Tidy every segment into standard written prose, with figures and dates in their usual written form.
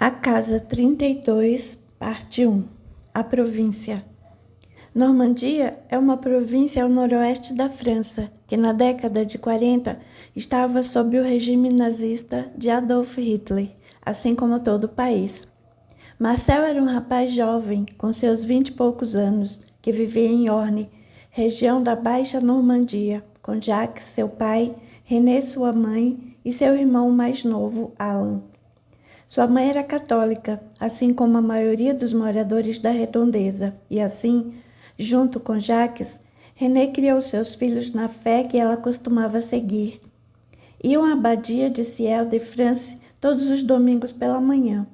A Casa 32, parte 1. A província. Normandia é uma província ao noroeste da França, que na década de 40 estava sob o regime nazista de Adolf Hitler, assim como todo o país. Marcel era um rapaz jovem, com seus 20 e poucos anos, que vivia em Orne, região da Baixa Normandia, com Jacques, seu pai, René, sua mãe, e seu irmão mais novo, Alan. Sua mãe era católica, assim como a maioria dos moradores da redondeza, e assim, junto com Jacques, René criou seus filhos na fé que ela costumava seguir. Iam à abadia de Ciel-de-France todos os domingos pela manhã.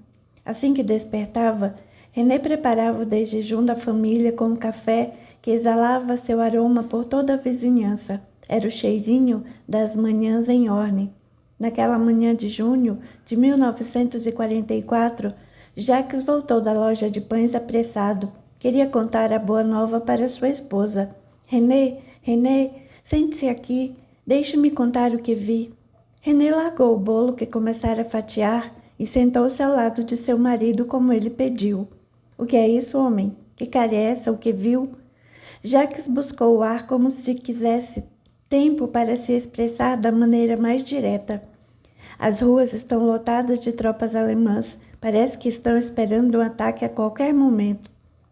Assim que despertava, René preparava o desjejum da família com um café que exalava seu aroma por toda a vizinhança. Era o cheirinho das manhãs em Orne. Naquela manhã de junho de 1944, Jacques voltou da loja de pães apressado. Queria contar a boa nova para sua esposa. René, sente-se aqui. Deixe-me contar o que vi. René largou o bolo que começara a fatiar e sentou-se ao lado de seu marido como ele pediu. O que é isso, homem? Que cara é essa? O que viu? Jacques buscou o ar como se quisesse tempo para se expressar da maneira mais direta. As ruas estão lotadas de tropas alemãs. Parece que estão esperando um ataque a qualquer momento.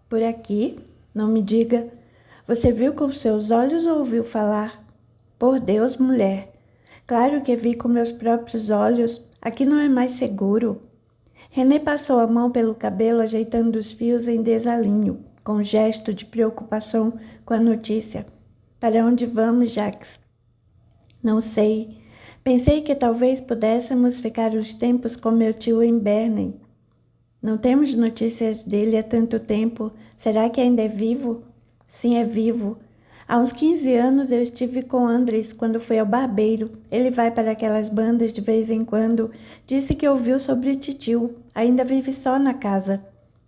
Por aqui? Não me diga. Você viu com seus olhos ou ouviu falar? Por Deus, mulher. Claro que vi com meus próprios olhos. Aqui não é mais seguro. René passou a mão pelo cabelo, ajeitando os fios em desalinho, com um gesto de preocupação com a notícia. Para onde vamos, Jacques? Não sei. Pensei que talvez pudéssemos ficar uns tempos com meu tio em Bernem. Não temos notícias dele há tanto tempo. Será que ainda é vivo? Sim, é vivo. Há uns 15 anos eu estive com Andres quando fui ao barbeiro. Ele vai para aquelas bandas de vez em quando. Disse que ouviu sobre titio. Ainda vive só na casa.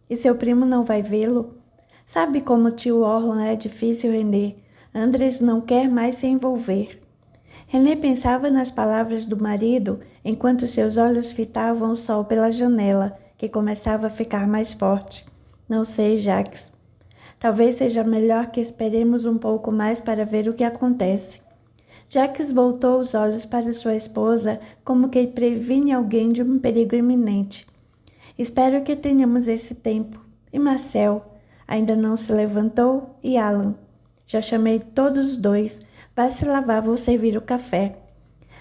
E seu primo não vai vê-lo? Sabe como tio Orlan é difícil, René. Andres não quer mais se envolver. René pensava nas palavras do marido enquanto seus olhos fitavam o sol pela janela, que começava a ficar mais forte. Não sei, Jacques. Talvez seja melhor que esperemos um pouco mais para ver o que acontece. Jacques voltou os olhos para sua esposa como que previne alguém de um perigo iminente. Espero que tenhamos esse tempo. E Marcel? Ainda não se levantou? E Alan? Já chamei todos os dois. Vá se lavar, vou servir o café.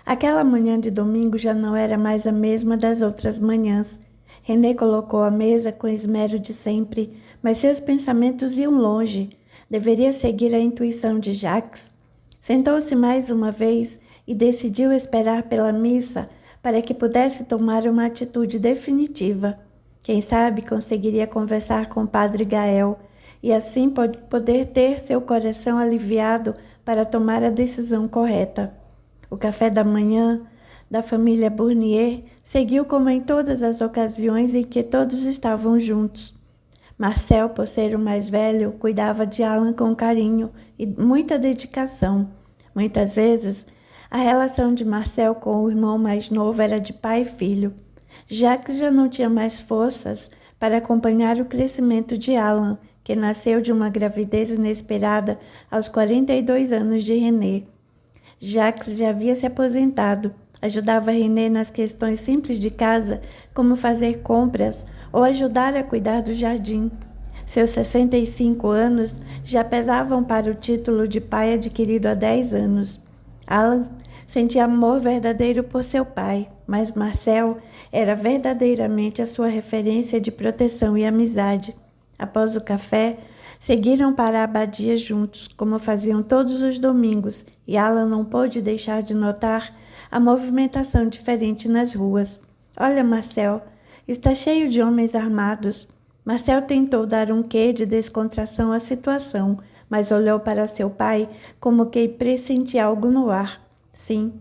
Aquela manhã de domingo já não era mais a mesma das outras manhãs. René colocou a mesa com esmero de sempre, mas seus pensamentos iam longe. Deveria seguir a intuição de Jacques. Sentou-se mais uma vez e decidiu esperar pela missa para que pudesse tomar uma atitude definitiva. Quem sabe conseguiria conversar com o padre Gael e assim poder ter seu coração aliviado para tomar a decisão correta. O café da manhã da família Bournier seguiu como em todas as ocasiões em que todos estavam juntos. Marcel, por ser o mais velho, cuidava de Alan com carinho e muita dedicação. Muitas vezes, a relação de Marcel com o irmão mais novo era de pai e filho. Jacques já não tinha mais forças para acompanhar o crescimento de Alan, que nasceu de uma gravidez inesperada aos 42 anos de René. Jacques já havia se aposentado, ajudava René nas questões simples de casa, como fazer compras ou ajudar a cuidar do jardim. Seus 65 anos já pesavam para o título de pai adquirido há 10 anos. Alan sentia amor verdadeiro por seu pai, mas Marcel era verdadeiramente a sua referência de proteção e amizade. Após o café, seguiram para a abadia juntos, como faziam todos os domingos, e Alan não pôde deixar de notar a movimentação diferente nas ruas. Olha, Marcel, está cheio de homens armados. Marcel tentou dar um quê de descontração à situação, mas olhou para seu pai como que pressentia algo no ar. Sim.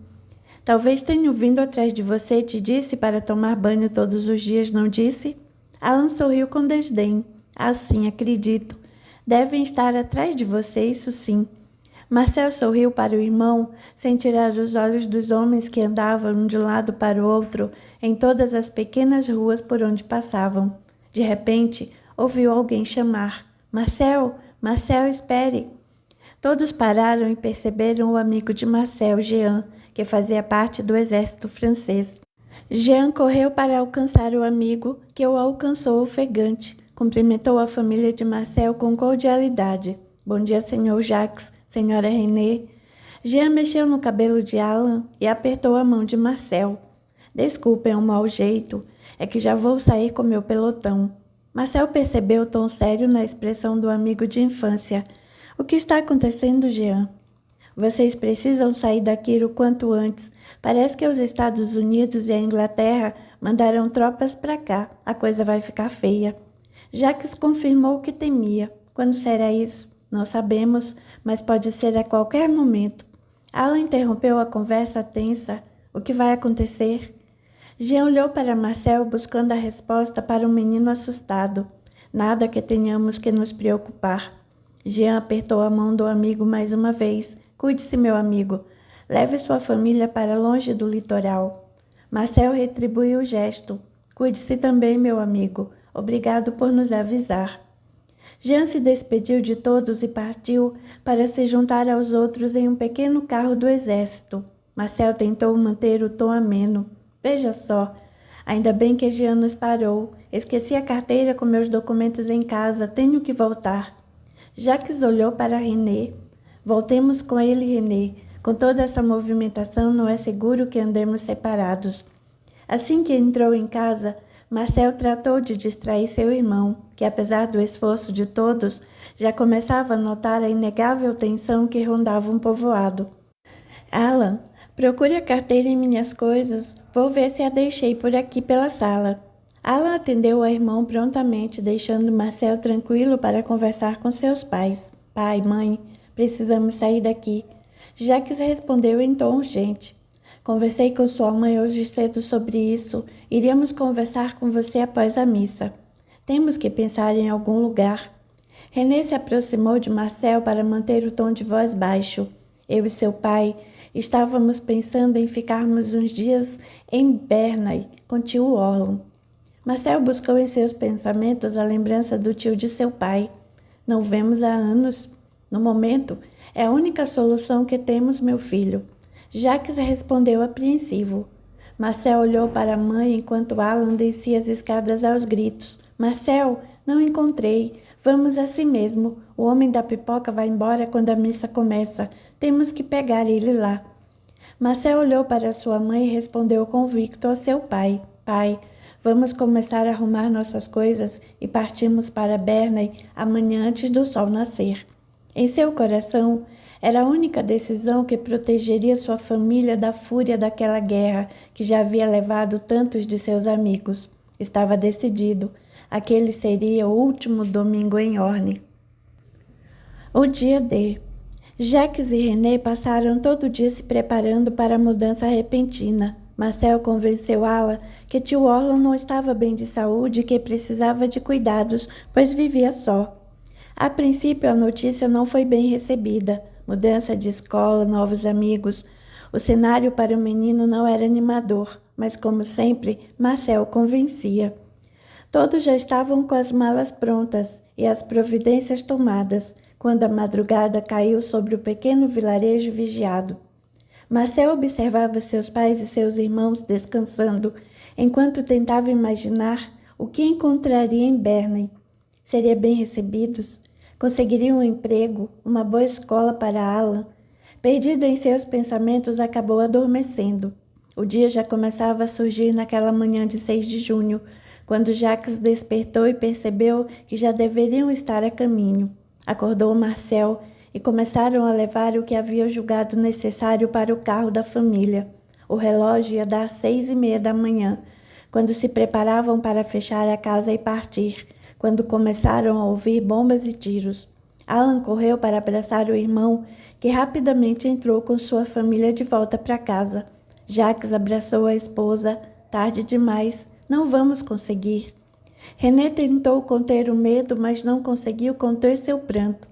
Talvez tenham vindo atrás de você, te disse para tomar banho todos os dias, não disse? Alan sorriu com desdém. Ah, sim, acredito. Devem estar atrás de você, isso sim. Marcel sorriu para o irmão, sem tirar os olhos dos homens que andavam de um lado para o outro, em todas as pequenas ruas por onde passavam. De repente, ouviu alguém chamar: Marcel, Marcel, espere! Todos pararam e perceberam o amigo de Marcel, Jean, que fazia parte do exército francês. Jean correu para alcançar o amigo, que o alcançou ofegante. Cumprimentou a família de Marcel com cordialidade. Bom dia, senhor Jacques, senhora René. Jean mexeu no cabelo de Alan e apertou a mão de Marcel. Desculpem o mau jeito, é que já vou sair com meu pelotão. Marcel percebeu o tom sério na expressão do amigo de infância. O que está acontecendo, Jean? Vocês precisam sair daqui o quanto antes. Parece que os Estados Unidos e a Inglaterra mandaram tropas para cá. A coisa vai ficar feia. Jacques confirmou o que temia. Quando será isso? Não sabemos, mas pode ser a qualquer momento. Alan interrompeu a conversa tensa. O que vai acontecer? Jean olhou para Marcel buscando a resposta para o menino assustado. Nada que tenhamos que nos preocupar. Jean apertou a mão do amigo mais uma vez. Cuide-se, meu amigo. Leve sua família para longe do litoral. Marcel retribuiu o gesto. Cuide-se também, meu amigo. Obrigado por nos avisar. Jean se despediu de todos e partiu para se juntar aos outros em um pequeno carro do exército. Marcel tentou manter o tom ameno. Veja só, ainda bem que Jean nos parou. Esqueci a carteira com meus documentos em casa. Tenho que voltar. Jacques olhou para René. Voltemos com ele, René. Com toda essa movimentação, não é seguro que andemos separados. Assim que entrou em casa, Marcel tratou de distrair seu irmão, que apesar do esforço de todos, já começava a notar a inegável tensão que rondava um povoado. Alan, procure a carteira em minhas coisas. Vou ver se a deixei por aqui pela sala. Alan atendeu ao irmão prontamente, deixando Marcel tranquilo para conversar com seus pais. Pai, mãe, precisamos sair daqui. Jacques respondeu em tom urgente. Conversei com sua mãe hoje cedo sobre isso. Iríamos conversar com você após a missa. Temos que pensar em algum lugar. René se aproximou de Marcel para manter o tom de voz baixo. Eu e seu pai estávamos pensando em ficarmos uns dias em Bernay com tio Orlon. Marcel buscou em seus pensamentos a lembrança do tio de seu pai. Não o vemos há anos. No momento, é a única solução que temos, meu filho. Jacques respondeu apreensivo. Marcel olhou para a mãe enquanto Alan descia as escadas aos gritos. Marcel, não encontrei. Vamos assim mesmo. O homem da pipoca vai embora quando a missa começa. Temos que pegar ele lá. Marcel olhou para sua mãe e respondeu convicto ao seu pai. Pai, vamos começar a arrumar nossas coisas e partimos para Bernay amanhã antes do sol nascer. Em seu coração, era a única decisão que protegeria sua família da fúria daquela guerra que já havia levado tantos de seus amigos. Estava decidido. Aquele seria o último domingo em Orne. O dia D. Jacques e René passaram todo o dia se preparando para a mudança repentina. Marcel convenceu Alan que tio Orlon não estava bem de saúde e que precisava de cuidados, pois vivia só. A princípio, a notícia não foi bem recebida. Mudança de escola, novos amigos. O cenário para o menino não era animador, mas, como sempre, Marcel convencia. Todos já estavam com as malas prontas e as providências tomadas, quando a madrugada caiu sobre o pequeno vilarejo vigiado. Marcel observava seus pais e seus irmãos descansando, enquanto tentava imaginar o que encontraria em Bernay. Seriam bem recebidos? Conseguiriam um emprego, uma boa escola para Alan? Perdido em seus pensamentos, acabou adormecendo. O dia já começava a surgir naquela manhã de 6 de junho, quando Jacques despertou e percebeu que já deveriam estar a caminho. Acordou Marcel e começaram a levar o que havia julgado necessário para o carro da família. O relógio ia dar 6:30 da manhã, quando se preparavam para fechar a casa e partir, quando começaram a ouvir bombas e tiros. Alan correu para abraçar o irmão, que rapidamente entrou com sua família de volta para casa. Jacques abraçou a esposa. Tarde demais, não vamos conseguir. René tentou conter o medo, mas não conseguiu conter seu pranto.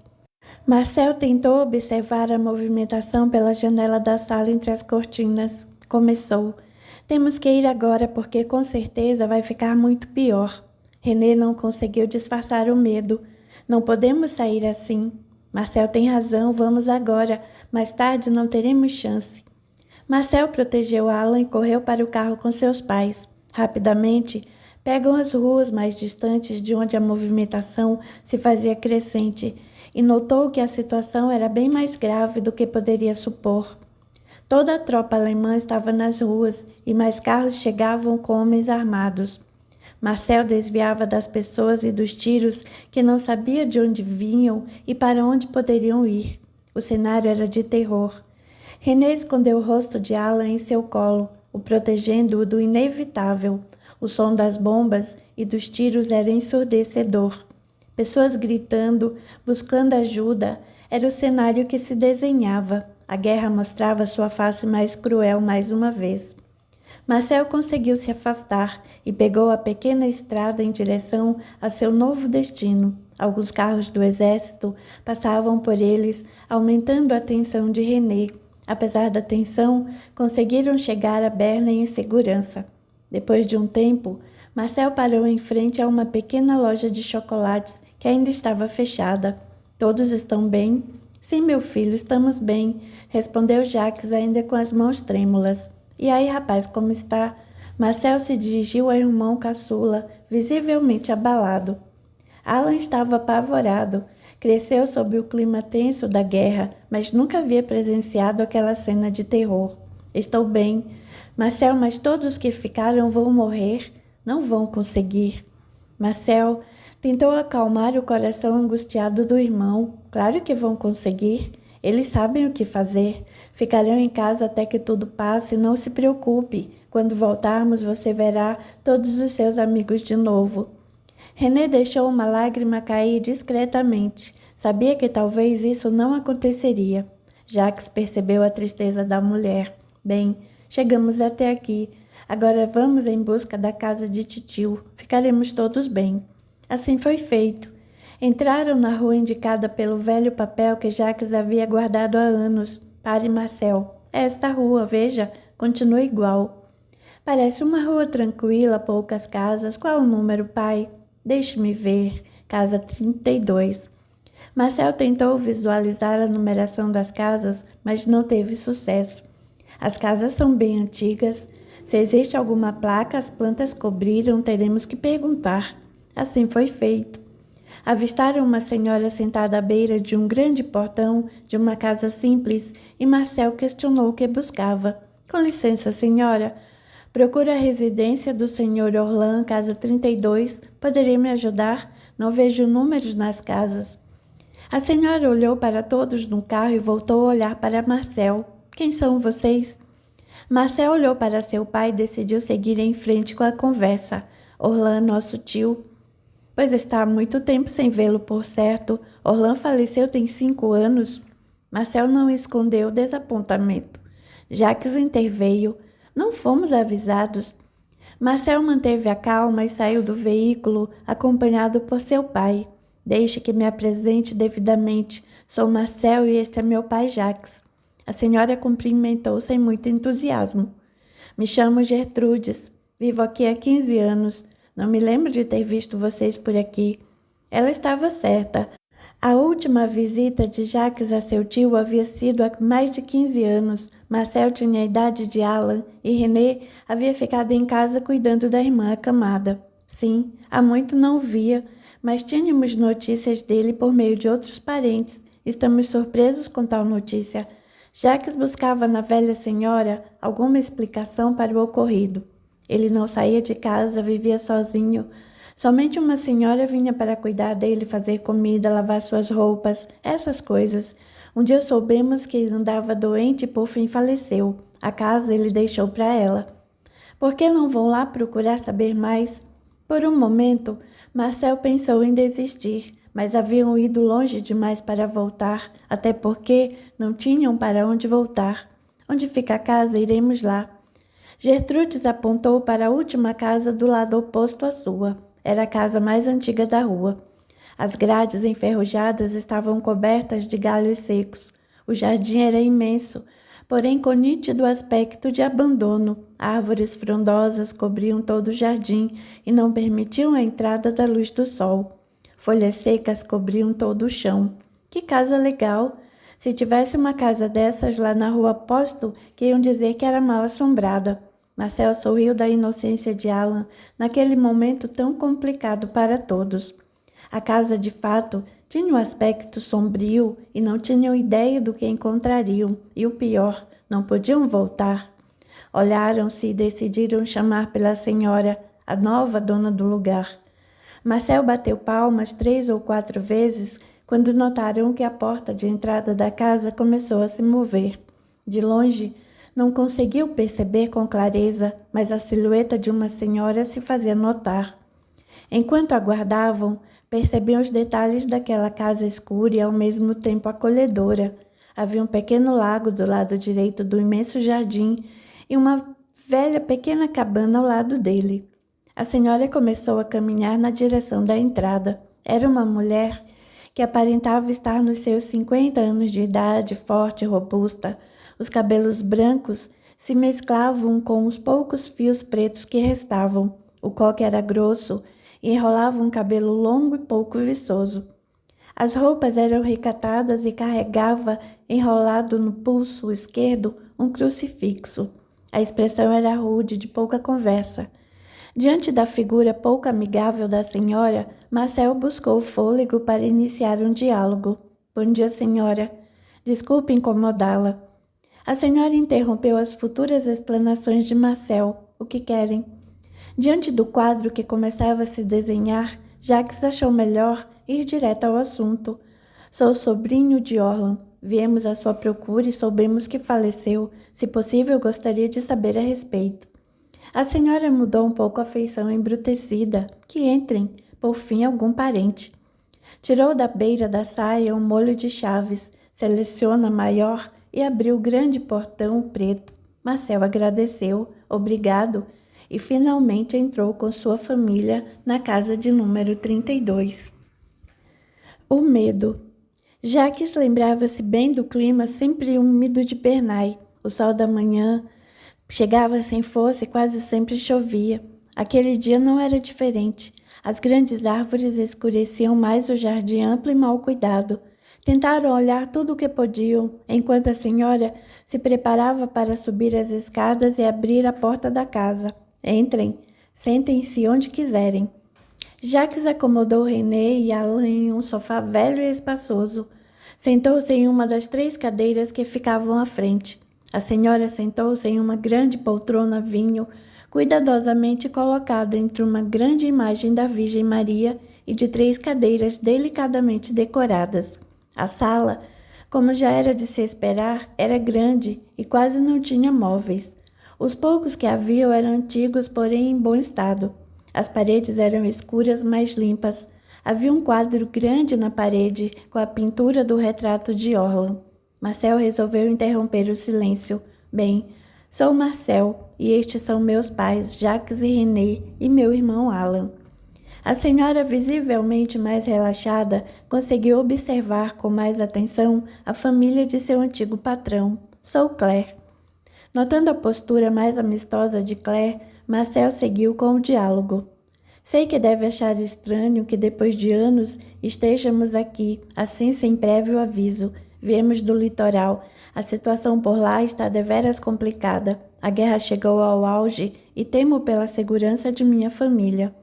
Marcel tentou observar a movimentação pela janela da sala entre as cortinas. Começou. Temos que ir agora porque com certeza vai ficar muito pior. René não conseguiu disfarçar o medo. Não podemos sair assim. Marcel tem razão, vamos agora. Mais tarde não teremos chance. Marcel protegeu Alan e correu para o carro com seus pais. Rapidamente, pegam as ruas mais distantes de onde a movimentação se fazia crescente e notou que a situação era bem mais grave do que poderia supor. Toda a tropa alemã estava nas ruas e mais carros chegavam com homens armados. Marcel desviava das pessoas e dos tiros que não sabia de onde vinham e para onde poderiam ir. O cenário era de terror. René escondeu o rosto de Alan em seu colo, o protegendo-o do inevitável. O som das bombas e dos tiros era ensurdecedor. Pessoas gritando, buscando ajuda, era o cenário que se desenhava. A guerra mostrava sua face mais cruel mais uma vez. Marcel conseguiu se afastar e pegou a pequena estrada em direção a seu novo destino. Alguns carros do exército passavam por eles, aumentando a tensão de René. Apesar da tensão, conseguiram chegar a Berna em segurança. Depois de um tempo, Marcel parou em frente a uma pequena loja de chocolates que ainda estava fechada. Todos estão bem? Sim, meu filho, estamos bem, respondeu Jacques ainda com as mãos trêmulas. E aí, rapaz, como está? Marcel se dirigiu ao irmão caçula, visivelmente abalado. Alan estava apavorado. Cresceu sob o clima tenso da guerra, mas nunca havia presenciado aquela cena de terror. Estou bem. Marcel, mas todos que ficaram vão morrer? Não vão conseguir. Marcel tentou acalmar o coração angustiado do irmão. Claro que vão conseguir. Eles sabem o que fazer. Ficarão em casa até que tudo passe. Não se preocupe. Quando voltarmos, você verá todos os seus amigos de novo. René deixou uma lágrima cair discretamente. Sabia que talvez isso não aconteceria. Jacques percebeu a tristeza da mulher. Bem, chegamos até aqui. Agora vamos em busca da casa de titio. Ficaremos todos bem. Assim foi feito. Entraram na rua indicada pelo velho papel que Jacques havia guardado há anos. Pare, Marcel. É esta rua, veja, continua igual. Parece uma rua tranquila, poucas casas. Qual o número, pai? Deixe-me ver. Casa 32. Marcel tentou visualizar a numeração das casas, mas não teve sucesso. As casas são bem antigas. Se existe alguma placa, as plantas cobriram, teremos que perguntar. Assim foi feito. Avistaram uma senhora sentada à beira de um grande portão de uma casa simples e Marcel questionou o que buscava. Com licença, senhora. Procuro a residência do senhor Orlan, casa 32. Poderia me ajudar? Não vejo números nas casas. A senhora olhou para todos no carro e voltou a olhar para Marcel. Quem são vocês? Marcel olhou para seu pai e decidiu seguir em frente com a conversa. Orlan, nosso tio. Pois está há muito tempo sem vê-lo, por certo. Orlan faleceu tem 5 anos. Marcel não escondeu o desapontamento. Jacques interveio. Não fomos avisados. Marcel manteve a calma e saiu do veículo, acompanhado por seu pai. Deixe que me apresente devidamente. Sou Marcel e este é meu pai Jacques. A senhora cumprimentou sem muito entusiasmo. Me chamo Gertrudes. Vivo aqui há 15 anos. Não me lembro de ter visto vocês por aqui. Ela estava certa. A última visita de Jacques a seu tio havia sido há mais de 15 anos. Marcel tinha a idade de Alan e René havia ficado em casa cuidando da irmã acamada. Sim, há muito não o via, mas tínhamos notícias dele por meio de outros parentes. Estamos surpresos com tal notícia. Jacques buscava na velha senhora alguma explicação para o ocorrido. Ele não saía de casa, vivia sozinho. Somente uma senhora vinha para cuidar dele, fazer comida, lavar suas roupas, essas coisas. Um dia soubemos que andava doente e por fim faleceu. A casa ele deixou para ela. Por que não vão lá procurar saber mais? Por um momento, Marcel pensou em desistir, mas haviam ido longe demais para voltar, até porque não tinham para onde voltar. Onde fica a casa, iremos lá. Gertrudes apontou para a última casa do lado oposto à sua. Era a casa mais antiga da rua. As grades enferrujadas estavam cobertas de galhos secos. O jardim era imenso. porém com nítido aspecto de abandono. Árvores frondosas cobriam todo o jardim e não permitiam a entrada da luz do sol. Folhas secas cobriam todo o chão. Que casa legal! Se tivesse uma casa dessas lá na rua, aposto que iam dizer que era mal assombrada. Marcel sorriu da inocência de Alan naquele momento tão complicado para todos. A casa, de fato, tinha um aspecto sombrio e não tinham ideia do que encontrariam, e o pior, não podiam voltar. Olharam-se e decidiram chamar pela senhora, a nova dona do lugar. Marcel bateu palmas 3 ou 4 vezes quando notaram que a porta de entrada da casa começou a se mover. De longe, não conseguiu perceber com clareza, mas a silhueta de uma senhora se fazia notar. Enquanto aguardavam, percebiam os detalhes daquela casa escura e ao mesmo tempo acolhedora. Havia um pequeno lago do lado direito do imenso jardim e uma velha pequena cabana ao lado dele. A senhora começou a caminhar na direção da entrada. Era uma mulher que aparentava estar nos seus 50 anos de idade, forte e robusta. Os cabelos brancos se mesclavam com os poucos fios pretos que restavam. O coque era grosso e enrolava um cabelo longo e pouco viçoso. As roupas eram recatadas e carregava, enrolado no pulso esquerdo, um crucifixo. A expressão era rude, de pouca conversa. Diante da figura pouco amigável da senhora, Marcel buscou fôlego para iniciar um diálogo. Bom dia, senhora. Desculpe incomodá-la. A senhora interrompeu as futuras explanações de Marcel. O que querem? Diante do quadro que começava a se desenhar, Jacques achou melhor ir direto ao assunto. Sou sobrinho de Orlan. Viemos à sua procura e soubemos que faleceu. Se possível, gostaria de saber a respeito. A senhora mudou um pouco a feição embrutecida. Que entrem, por fim, algum parente. Tirou da beira da saia um molho de chaves, seleciona maior e abriu o grande portão preto. Marcel agradeceu, obrigado, e finalmente entrou com sua família na casa de número 32. O medo. Jacques lembrava-se bem do clima sempre úmido de Bernay. O sol da manhã chegava sem força e quase sempre chovia. Aquele dia não era diferente. As grandes árvores escureciam mais o jardim amplo e mal cuidado. Tentaram olhar tudo o que podiam, enquanto a senhora se preparava para subir as escadas e abrir a porta da casa. Entrem, sentem-se onde quiserem. Jacques acomodou René e Alan em um sofá velho e espaçoso. Sentou-se em uma das 3 cadeiras que ficavam à frente. A senhora sentou-se em uma grande poltrona vinho, cuidadosamente colocada entre uma grande imagem da Virgem Maria e de 3 cadeiras delicadamente decoradas. A sala, como já era de se esperar, era grande e quase não tinha móveis. Os poucos que haviam eram antigos, porém em bom estado. As paredes eram escuras, mas limpas. Havia um quadro grande na parede com a pintura do retrato de Orlan. Marcel resolveu interromper o silêncio. Bem, sou Marcel e estes são meus pais, Jacques e René, e meu irmão Alan. A senhora, visivelmente mais relaxada, conseguiu observar com mais atenção a família de seu antigo patrão. Sou Claire. Notando a postura mais amistosa de Claire, Marcel seguiu com o diálogo. Sei que deve achar estranho que depois de anos estejamos aqui, assim sem prévio aviso. Viemos do litoral. A situação por lá está deveras complicada. A guerra chegou ao auge e temo pela segurança de minha família.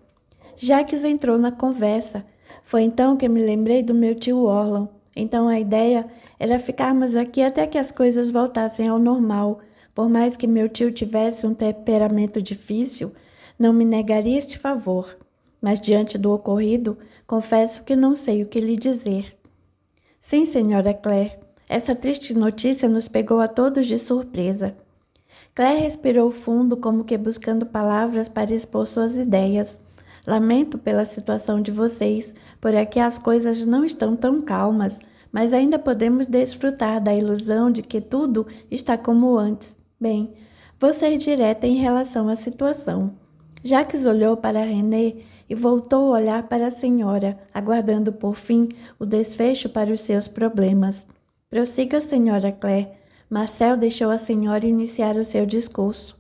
Jacques entrou na conversa. Foi então que me lembrei do meu tio Orlan. Então a ideia era ficarmos aqui até que as coisas voltassem ao normal. Por mais que meu tio tivesse um temperamento difícil, não me negaria este favor. Mas diante do ocorrido, confesso que não sei o que lhe dizer. Sim, senhora Claire, essa triste notícia nos pegou a todos de surpresa. Claire respirou fundo, como que buscando palavras para expor suas ideias. Lamento pela situação de vocês, por aqui as coisas não estão tão calmas, mas ainda podemos desfrutar da ilusão de que tudo está como antes. Bem, vou ser direta em relação à situação. Jacques olhou para René e voltou a olhar para a senhora, aguardando por fim o desfecho para os seus problemas. Prossiga, senhora Claire. Marcel deixou a senhora iniciar o seu discurso.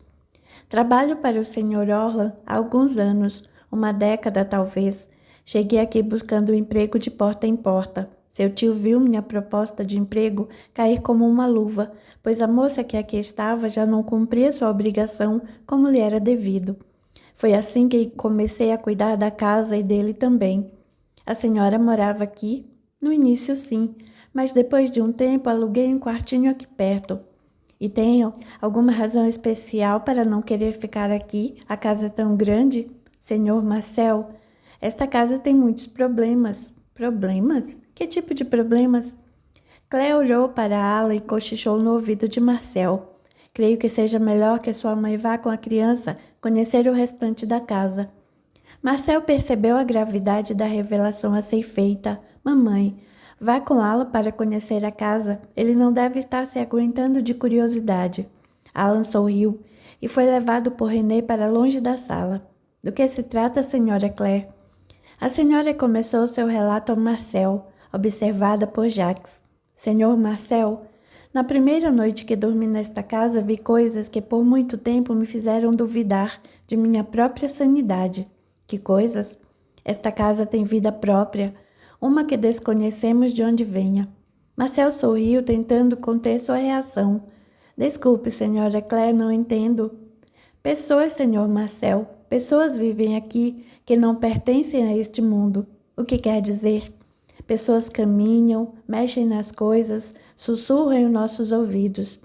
Trabalho para o Sr. Orlan há alguns anos, uma década talvez. Cheguei aqui buscando um emprego de porta em porta. Seu tio viu minha proposta de emprego cair como uma luva, pois a moça que aqui estava já não cumpria sua obrigação como lhe era devido. Foi assim que comecei a cuidar da casa e dele também. A senhora morava aqui? No início, sim, mas depois de um tempo aluguei um quartinho aqui perto. E tenho alguma razão especial para não querer ficar aqui? A casa é tão grande? Senhor Marcel, esta casa tem muitos problemas. Problemas? Que tipo de problemas? Clé olhou para Alan e cochichou no ouvido de Marcel. Creio que seja melhor que sua mãe vá com a criança conhecer o restante da casa. Marcel percebeu a gravidade da revelação a ser feita. Mamãe, vá com Alan para conhecer a casa. Ele não deve estar se aguentando de curiosidade. Alan sorriu e foi levado por René para longe da sala. Do que se trata, senhora Claire? A senhora começou seu relato a Marcel, observada por Jacques. Senhor Marcel, na primeira noite que dormi nesta casa, vi coisas que por muito tempo me fizeram duvidar de minha própria sanidade. Que coisas? Esta casa tem vida própria, uma que desconhecemos de onde venha. Marcel sorriu, tentando conter sua reação. Desculpe, senhora Claire, não entendo. Pessoas, senhor Marcel, pessoas vivem aqui que não pertencem a este mundo. O que quer dizer? Pessoas caminham, mexem nas coisas, sussurram em nossos ouvidos.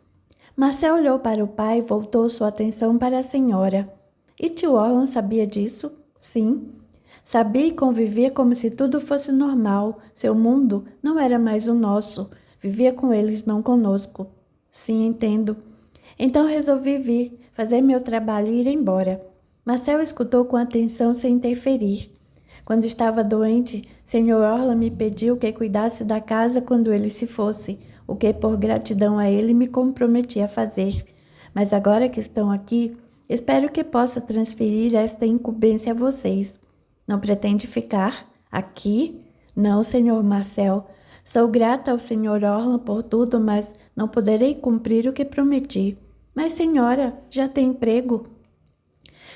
Marcel olhou para o pai e voltou sua atenção para a senhora. E tio Orlan sabia disso? Sim. Sabia e convivia como se tudo fosse normal. Seu mundo não era mais o nosso. Vivia com eles, não conosco. Sim, entendo. Então resolvi vir, fazer meu trabalho e ir embora. Marcel escutou com atenção sem interferir. Quando estava doente, Sr. Orlan me pediu que cuidasse da casa quando ele se fosse, o que por gratidão a ele me comprometi a fazer. Mas agora que estão aqui, espero que possa transferir esta incumbência a vocês. Não pretende ficar aqui? Não, Sr. Marcel. Sou grata ao Sr. Orlan por tudo, mas não poderei cumprir o que prometi. Mas, senhora, já tem emprego?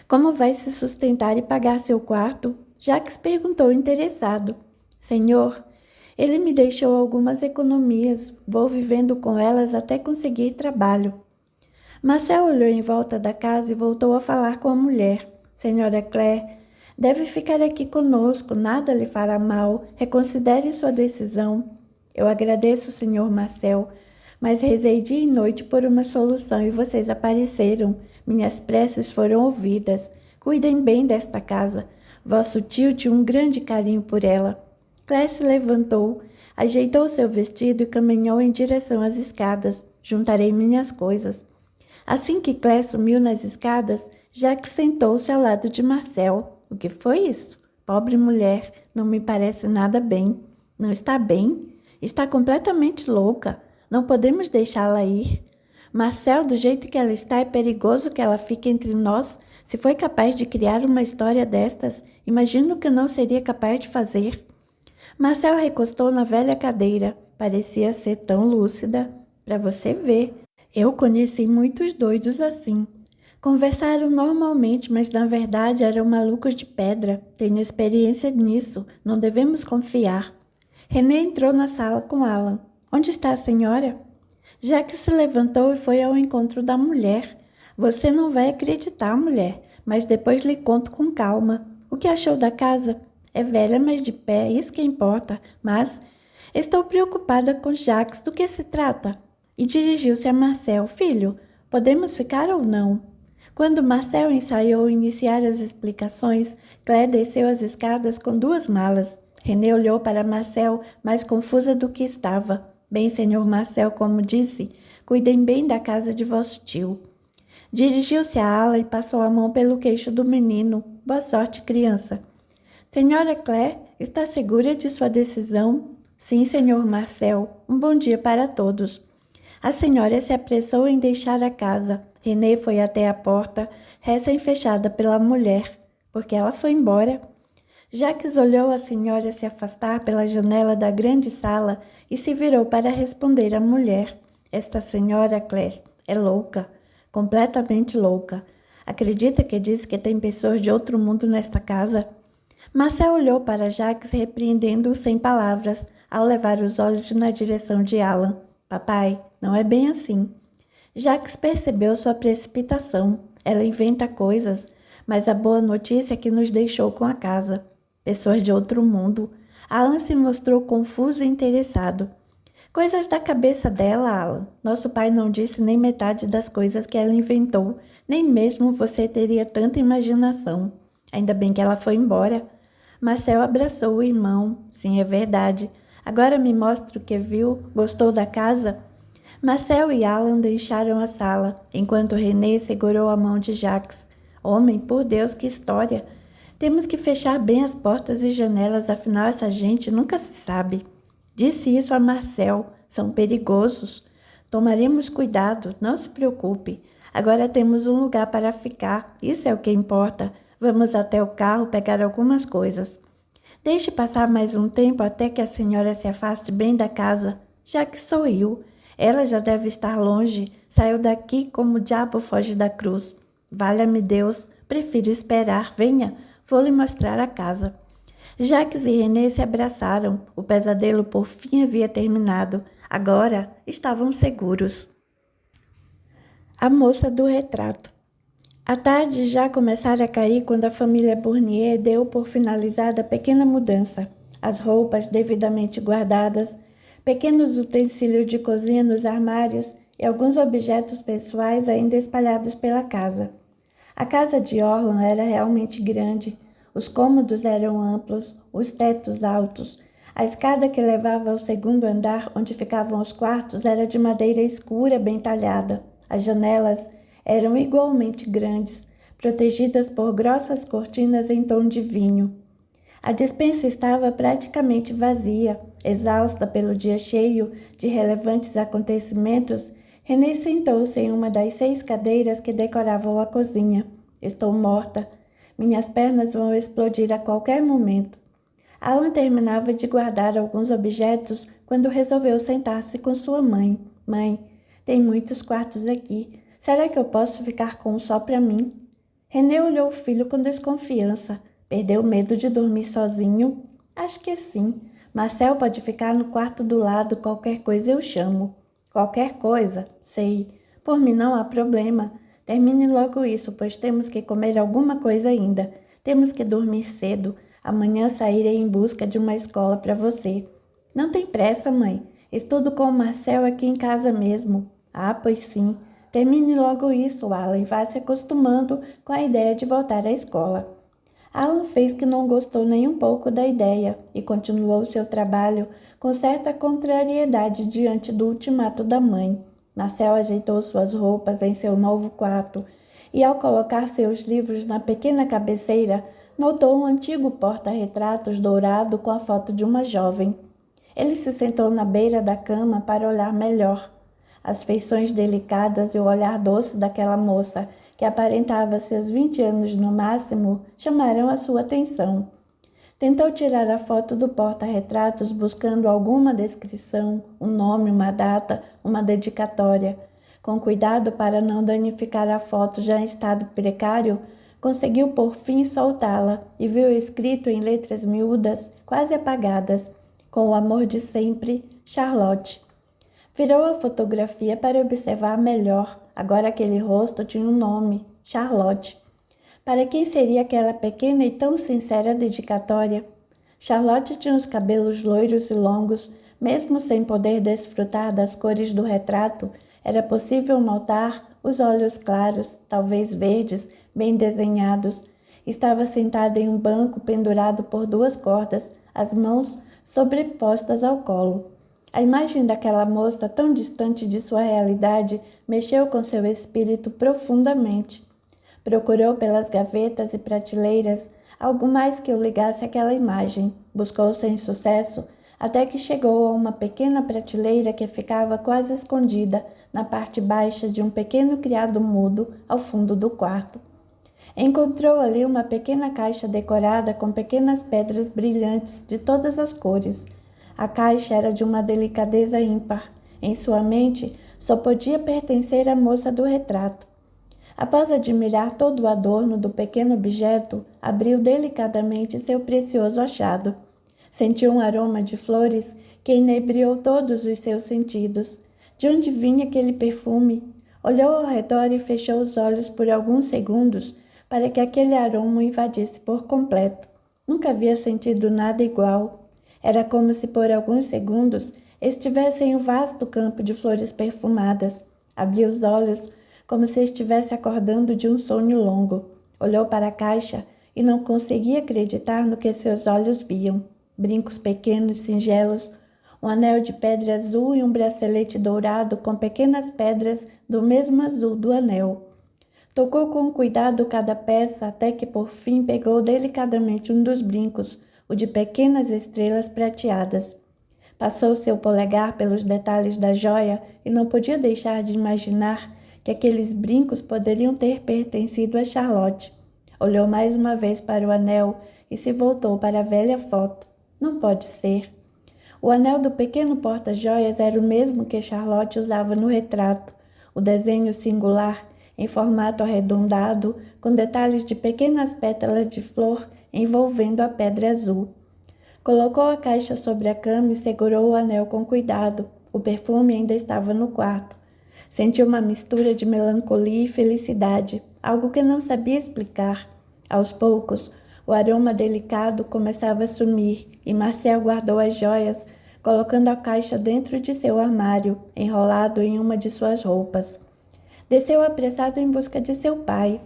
Como vai se sustentar e pagar seu quarto? Jacques perguntou interessado. Senhor, ele me deixou algumas economias. Vou vivendo com elas até conseguir trabalho. Marcel olhou em volta da casa e voltou a falar com a mulher. Senhora Claire, deve ficar aqui conosco, nada lhe fará mal. Reconsidere sua decisão. Eu agradeço, Sr. Marcel, mas rezei dia e noite por uma solução e vocês apareceram. Minhas preces foram ouvidas. Cuidem bem desta casa. Vosso tio tinha um grande carinho por ela. Claire se levantou, ajeitou seu vestido e caminhou em direção às escadas. Juntarei minhas coisas. Assim que Claire sumiu nas escadas, Jacques sentou-se ao lado de Marcel. O que foi isso? Pobre mulher, não me parece nada bem. Não está bem? Está completamente louca. Não podemos deixá-la ir. Marcel, do jeito que ela está, é perigoso que ela fique entre nós. Se foi capaz de criar uma história destas, imagino que não seria capaz de fazer. Marcel recostou na velha cadeira. Parecia ser tão lúcida. Para você ver. Eu conheci muitos doidos assim. Conversaram normalmente, mas na verdade eram malucos de pedra. Tenho experiência nisso. Não devemos confiar. René entrou na sala com Alan. Onde está a senhora? Jacques se levantou e foi ao encontro da mulher. Você não vai acreditar, mulher, mas depois lhe conto com calma. O que achou da casa? É velha, mas de pé, isso que importa. Mas estou preocupada com Jacques. Do que se trata? E dirigiu-se a Marcel. Filho, podemos ficar ou não? Quando Marcel ensaiou iniciar as explicações, Claire desceu as escadas com 2 malas. René olhou para Marcel, mais confusa do que estava. Bem, senhor Marcel, como disse, cuidem bem da casa de vosso tio. Dirigiu-se à ala e passou a mão pelo queixo do menino. Boa sorte, criança. Senhora Claire, está segura de sua decisão? Sim, senhor Marcel. Um bom dia para todos. A senhora se apressou em deixar a casa. René foi até a porta, recém-fechada pela mulher, porque ela foi embora. Jacques olhou a senhora se afastar pela janela da grande sala e se virou para responder à mulher. Esta senhora Claire é louca, completamente louca. Acredita que diz que tem pessoas de outro mundo nesta casa? Marcel olhou para Jacques, repreendendo-o sem palavras, ao levar os olhos na direção de Alan. Papai, não é bem assim. Jacques percebeu sua precipitação. Ela inventa coisas, mas a boa notícia é que nos deixou com a casa. Pessoas de outro mundo. Alan se mostrou confuso e interessado. Coisas da cabeça dela, Alan. Nosso pai não disse nem metade das coisas que ela inventou, nem mesmo você teria tanta imaginação. Ainda bem que ela foi embora. Marcel abraçou o irmão. Sim, é verdade. Agora me mostra o que viu. Gostou da casa? Marcel e Alan deixaram a sala, enquanto René segurou a mão de Jacques. Homem, por Deus, que história! Temos que fechar bem as portas e janelas, afinal essa gente nunca se sabe. Disse isso a Marcel. São perigosos. Tomaremos cuidado, não se preocupe. Agora temos um lugar para ficar. Isso é o que importa. Vamos até o carro pegar algumas coisas. Deixe passar mais um tempo até que a senhora se afaste bem da casa. Já que sorriu. Ela já deve estar longe. Saiu daqui como o diabo foge da cruz. Valha-me Deus. Prefiro esperar. Venha, vou lhe mostrar a casa. Jacques e René se abraçaram. O pesadelo por fim havia terminado. Agora estavam seguros. A moça do retrato. A tarde já começara a cair quando a família Bournier deu por finalizada a pequena mudança. As roupas devidamente guardadas, pequenos utensílios de cozinha nos armários e alguns objetos pessoais ainda espalhados pela casa. A casa de Orlan era realmente grande. Os cômodos eram amplos, os tetos altos. A escada que levava ao segundo andar, onde ficavam os quartos, era de madeira escura, bem talhada. As janelas eram igualmente grandes, protegidas por grossas cortinas em tom de vinho. A despensa estava praticamente vazia. Exausta pelo dia cheio de relevantes acontecimentos, René sentou-se em uma das 6 cadeiras que decoravam a cozinha. Estou morta. Minhas pernas vão explodir a qualquer momento. Alan terminava de guardar alguns objetos quando resolveu sentar-se com sua mãe. Mãe, tem muitos quartos aqui. Será que eu posso ficar com um só para mim? René olhou o filho com desconfiança. Perdeu medo de dormir sozinho? Acho que sim. Marcel pode ficar no quarto do lado, qualquer coisa eu chamo. Qualquer coisa? Sei. Por mim não há problema. Termine logo isso, pois temos que comer alguma coisa ainda. Temos que dormir cedo. Amanhã sairei em busca de uma escola para você. Não tem pressa, mãe. Estudo com o Marcel aqui em casa mesmo. Ah, pois sim. Termine logo isso, Alan, e vá se acostumando com a ideia de voltar à escola. Alan fez que não gostou nem um pouco da ideia e continuou seu trabalho com certa contrariedade diante do ultimato da mãe. Marcel ajeitou suas roupas em seu novo quarto e, ao colocar seus livros na pequena cabeceira, notou um antigo porta-retratos dourado com a foto de uma jovem. Ele se sentou na beira da cama para olhar melhor. As feições delicadas e o olhar doce daquela moça, que aparentava seus 20 anos no máximo, chamaram a sua atenção. Tentou tirar a foto do porta-retratos buscando alguma descrição, um nome, uma data, uma dedicatória. Com cuidado para não danificar a foto já em estado precário, conseguiu por fim soltá-la e viu escrito em letras miúdas, quase apagadas, com o amor de sempre, Charlotte. Virou a fotografia para observar melhor. Agora aquele rosto tinha um nome, Charlotte. Para quem seria aquela pequena e tão sincera dedicatória? Charlotte tinha os cabelos loiros e longos. Mesmo sem poder desfrutar das cores do retrato, era possível notar os olhos claros, talvez verdes, bem desenhados. Estava sentada em um banco pendurado por 2 cordas, as mãos sobrepostas ao colo. A imagem daquela moça, tão distante de sua realidade, mexeu com seu espírito profundamente. Procurou pelas gavetas e prateleiras algo mais que o ligasse àquela imagem. Buscou sem sucesso, até que chegou a uma pequena prateleira que ficava quase escondida na parte baixa de um pequeno criado mudo ao fundo do quarto. Encontrou ali uma pequena caixa decorada com pequenas pedras brilhantes de todas as cores. A caixa era de uma delicadeza ímpar. Em sua mente Só podia pertencer à moça do retrato. Após admirar todo o adorno do pequeno objeto, abriu delicadamente seu precioso achado. Sentiu um aroma de flores que inebriou todos os seus sentidos. De onde vinha aquele perfume? Olhou ao redor e fechou os olhos por alguns segundos para que aquele aroma o invadisse por completo. Nunca havia sentido nada igual. Era como se por alguns segundos estivesse em um vasto campo de flores perfumadas. Abriu os olhos como se estivesse acordando de um sonho longo. Olhou para a caixa e não conseguia acreditar no que seus olhos viam. Brincos pequenos, singelos, um anel de pedra azul e um bracelete dourado com pequenas pedras do mesmo azul do anel. Tocou com cuidado cada peça até que por fim pegou delicadamente um dos brincos, o de pequenas estrelas prateadas. Passou seu polegar pelos detalhes da joia e não podia deixar de imaginar que aqueles brincos poderiam ter pertencido a Charlotte. Olhou mais uma vez para o anel e se voltou para a velha foto. Não pode ser. O anel do pequeno porta-joias era o mesmo que Charlotte usava no retrato. O desenho singular, em formato arredondado, com detalhes de pequenas pétalas de flor envolvendo a pedra azul. Colocou a caixa sobre a cama e segurou o anel com cuidado. O perfume ainda estava no quarto. Sentiu uma mistura de melancolia e felicidade, algo que não sabia explicar. Aos poucos, o aroma delicado começava a sumir e Marcel guardou as joias, colocando a caixa dentro de seu armário, enrolado em uma de suas roupas. Desceu apressado em busca de seu pai.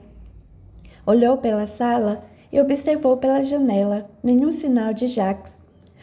Olhou pela sala e observou pela janela. Nenhum sinal de Jacques.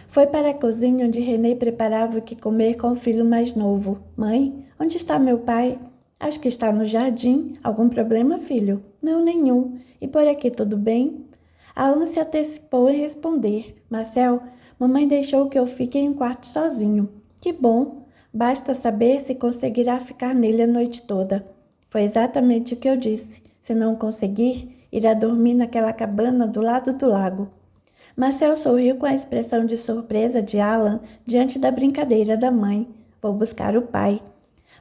Foi para a cozinha onde René preparava o que comer com o filho mais novo. Mãe, onde está meu pai? Acho que está no jardim. Algum problema, filho? Não, nenhum. E por aqui tudo bem? Alan se antecipou em responder. Marcel, mamãe deixou que eu fique em um quarto sozinho. Que bom. Basta saber se conseguirá ficar nele a noite toda. Foi exatamente o que eu disse. Se não conseguir, irá dormir naquela cabana do lado do lago. Marcel sorriu com a expressão de surpresa de Alan diante da brincadeira da mãe. Vou buscar o pai.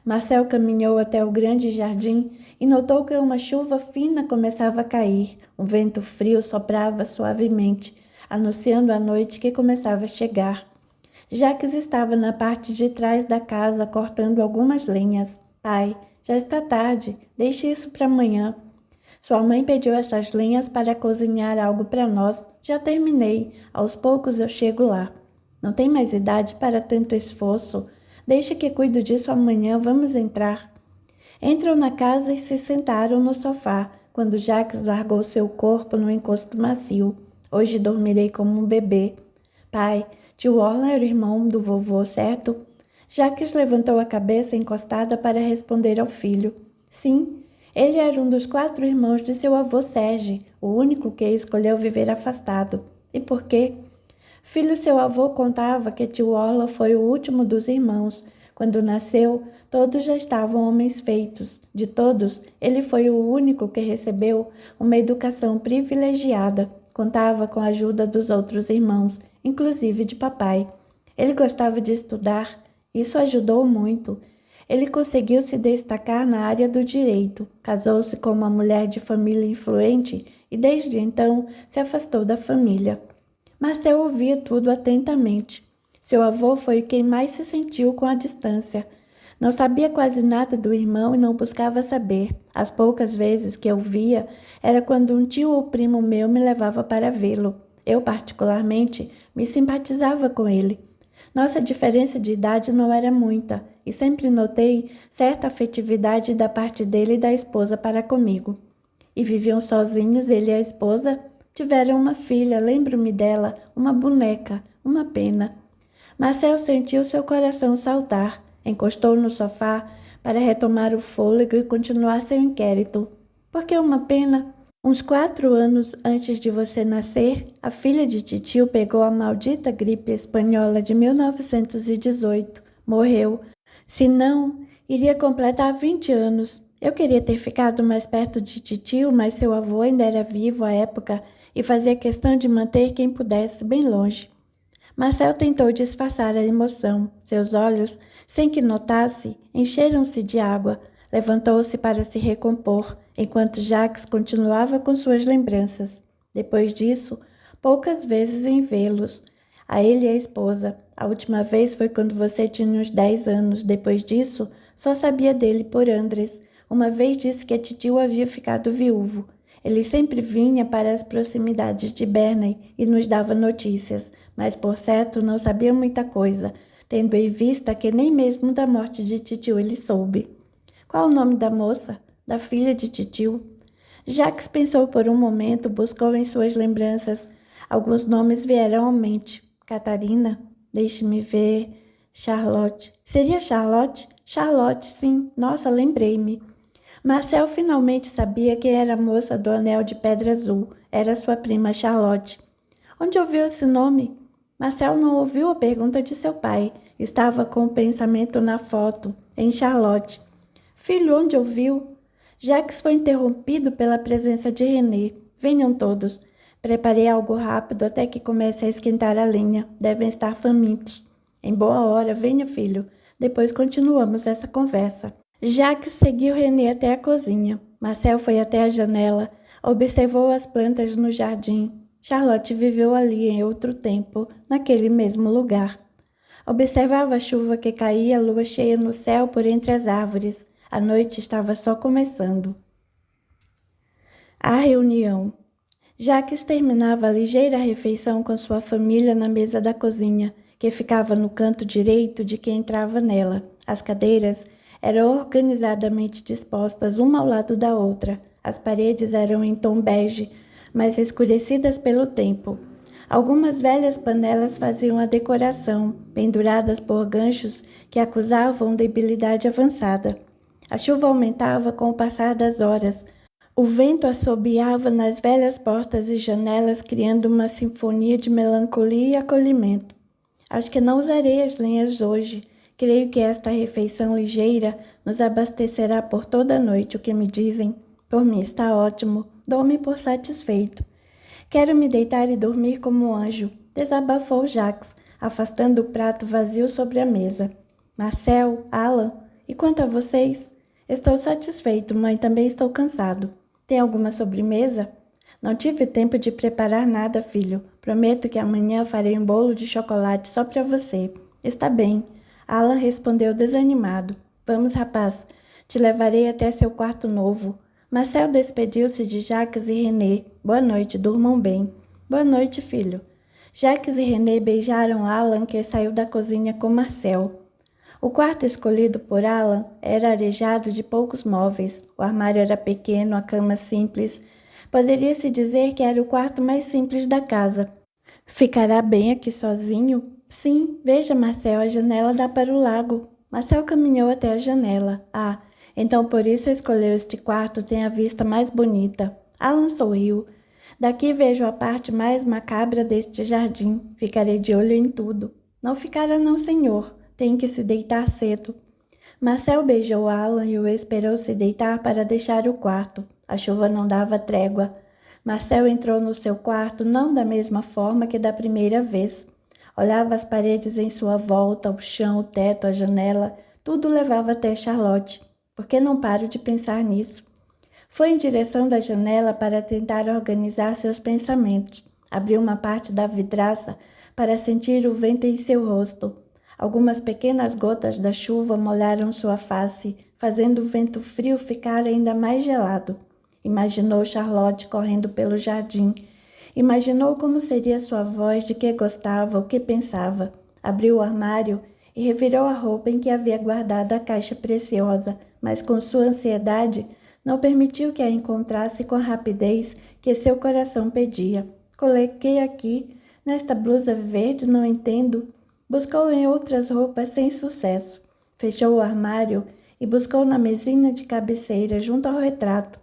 Marcel caminhou até o grande jardim e notou que uma chuva fina começava a cair. Um vento frio soprava suavemente, anunciando a noite que começava a chegar. Jacques estava na parte de trás da casa cortando algumas lenhas. Pai, já está tarde, deixe isso para amanhã. Sua mãe pediu essas lenhas para cozinhar algo para nós. Já terminei. Aos poucos eu chego lá. Não tem mais idade para tanto esforço. Deixe que cuido disso amanhã. Vamos entrar. Entram na casa e se sentaram no sofá, quando Jacques largou seu corpo no encosto macio. Hoje dormirei como um bebê. Pai, tio Orla era o irmão do vovô, certo? Jacques levantou a cabeça encostada para responder ao filho. Sim. Ele era um dos 4 irmãos de seu avô Serge, o único que escolheu viver afastado. E por quê? Filho, seu avô contava que tio Orla foi o último dos irmãos. Quando nasceu, todos já estavam homens feitos. De todos, ele foi o único que recebeu uma educação privilegiada. Contava com a ajuda dos outros irmãos, inclusive de papai. Ele gostava de estudar. Isso ajudou muito. Ele conseguiu se destacar na área do direito, casou-se com uma mulher de família influente e desde então se afastou da família. Marcel ouvia tudo atentamente. Seu avô foi quem mais se sentiu com a distância. Não sabia quase nada do irmão e não buscava saber. As poucas vezes que eu via era quando um tio ou primo meu me levava para vê-lo. Eu, particularmente, me simpatizava com ele. Nossa diferença de idade não era muita, e sempre notei certa afetividade da parte dele e da esposa para comigo. E viviam sozinhos, ele e a esposa. Tiveram uma filha, lembro-me dela, uma boneca, uma pena. Marcel sentiu seu coração saltar, encostou no sofá para retomar o fôlego e continuar seu inquérito. Por que uma pena? Uns 4 anos antes de você nascer, a filha de titio pegou a maldita gripe espanhola de 1918. Morreu. Se não, iria completar 20 anos. Eu queria ter ficado mais perto de titio, mas seu avô ainda era vivo à época e fazia questão de manter quem pudesse bem longe. Marcel tentou disfarçar a emoção. Seus olhos, sem que notasse, encheram-se de água. Levantou-se para se recompor, enquanto Jacques continuava com suas lembranças. Depois disso, poucas vezes vim vê-los, a ele e a esposa. A última vez foi quando você tinha uns 10 anos. Depois disso, só sabia dele por Andres. Uma vez disse que a titio havia ficado viúvo. Ele sempre vinha para as proximidades de Bernay e nos dava notícias, mas por certo não sabia muita coisa, tendo em vista que nem mesmo da morte de titio ele soube. Qual o nome da moça? Da filha de titio? Jacques pensou por um momento, buscou em suas lembranças. Alguns nomes vieram à mente. Catarina? Deixe-me ver. Charlotte. Seria Charlotte? Charlotte, sim. Nossa, lembrei-me. Marcel finalmente sabia quem era a moça do anel de pedra azul. Era sua prima Charlotte. Onde ouviu esse nome? Marcel não ouviu a pergunta de seu pai. Estava com o pensamento na foto, em Charlotte. Filho, onde ouviu? Jacques foi interrompido pela presença de René. Venham todos. Preparei algo rápido até que comece a esquentar a lenha. Devem estar famintos. Em boa hora, venha, filho. Depois continuamos essa conversa. Jacques seguiu René até a cozinha. Marcel foi até a janela. Observou as plantas no jardim. Charlotte viveu ali em outro tempo, naquele mesmo lugar. Observava a chuva que caía, a lua cheia no céu por entre as árvores. A noite estava só começando. A reunião. Jacques terminava a ligeira refeição com sua família na mesa da cozinha, que ficava no canto direito de quem entrava nela. As cadeiras eram organizadamente dispostas uma ao lado da outra. As paredes eram em tom bege, mas escurecidas pelo tempo. Algumas velhas panelas faziam a decoração, penduradas por ganchos que acusavam debilidade avançada. A chuva aumentava com o passar das horas. O vento assobiava nas velhas portas e janelas, criando uma sinfonia de melancolia e acolhimento. Acho que não usarei as lenhas hoje. Creio que esta refeição ligeira nos abastecerá por toda a noite. O que me dizem? Por mim está ótimo. Dou-me por satisfeito. Quero me deitar e dormir como um anjo, desabafou Jacques, afastando o prato vazio sobre a mesa. Marcel, Alan, e quanto a vocês? Estou satisfeito, mãe, também estou cansado. Tem alguma sobremesa? Não tive tempo de preparar nada, filho. Prometo que amanhã farei um bolo de chocolate só para você. Está bem. Alan respondeu desanimado. Vamos, rapaz. Te levarei até seu quarto novo. Marcel despediu-se de Jacques e René. Boa noite, durmam bem. Boa noite, filho. Jacques e René beijaram Alan, que saiu da cozinha com Marcel. O quarto escolhido por Alan era arejado de poucos móveis. O armário era pequeno, a cama simples. Poderia-se dizer que era o quarto mais simples da casa. Ficará bem aqui sozinho? Sim, veja, Marcel, a janela dá para o lago. Marcel caminhou até a janela. Ah, então por isso escolheu este quarto, tem a vista mais bonita. Alan sorriu. Daqui vejo a parte mais macabra deste jardim. Ficarei de olho em tudo. Não ficará não, senhor. Tem que se deitar cedo. Marcel beijou Alan e o esperou se deitar para deixar o quarto. A chuva não dava trégua. Marcel entrou no seu quarto não da mesma forma que da primeira vez. Olhava as paredes em sua volta, o chão, o teto, a janela. Tudo levava até Charlotte. Por que não paro de pensar nisso? Foi em direção da janela para tentar organizar seus pensamentos. Abriu uma parte da vidraça para sentir o vento em seu rosto. Algumas pequenas gotas da chuva molharam sua face, fazendo o vento frio ficar ainda mais gelado. Imaginou Charlotte correndo pelo jardim. Imaginou como seria sua voz, de que gostava, o que pensava. Abriu o armário e revirou a roupa em que havia guardado a caixa preciosa, mas com sua ansiedade não permitiu que a encontrasse com a rapidez que seu coração pedia. Coloquei aqui, nesta blusa verde, não entendo. Buscou em outras roupas sem sucesso. Fechou o armário e buscou na mesinha de cabeceira, junto ao retrato.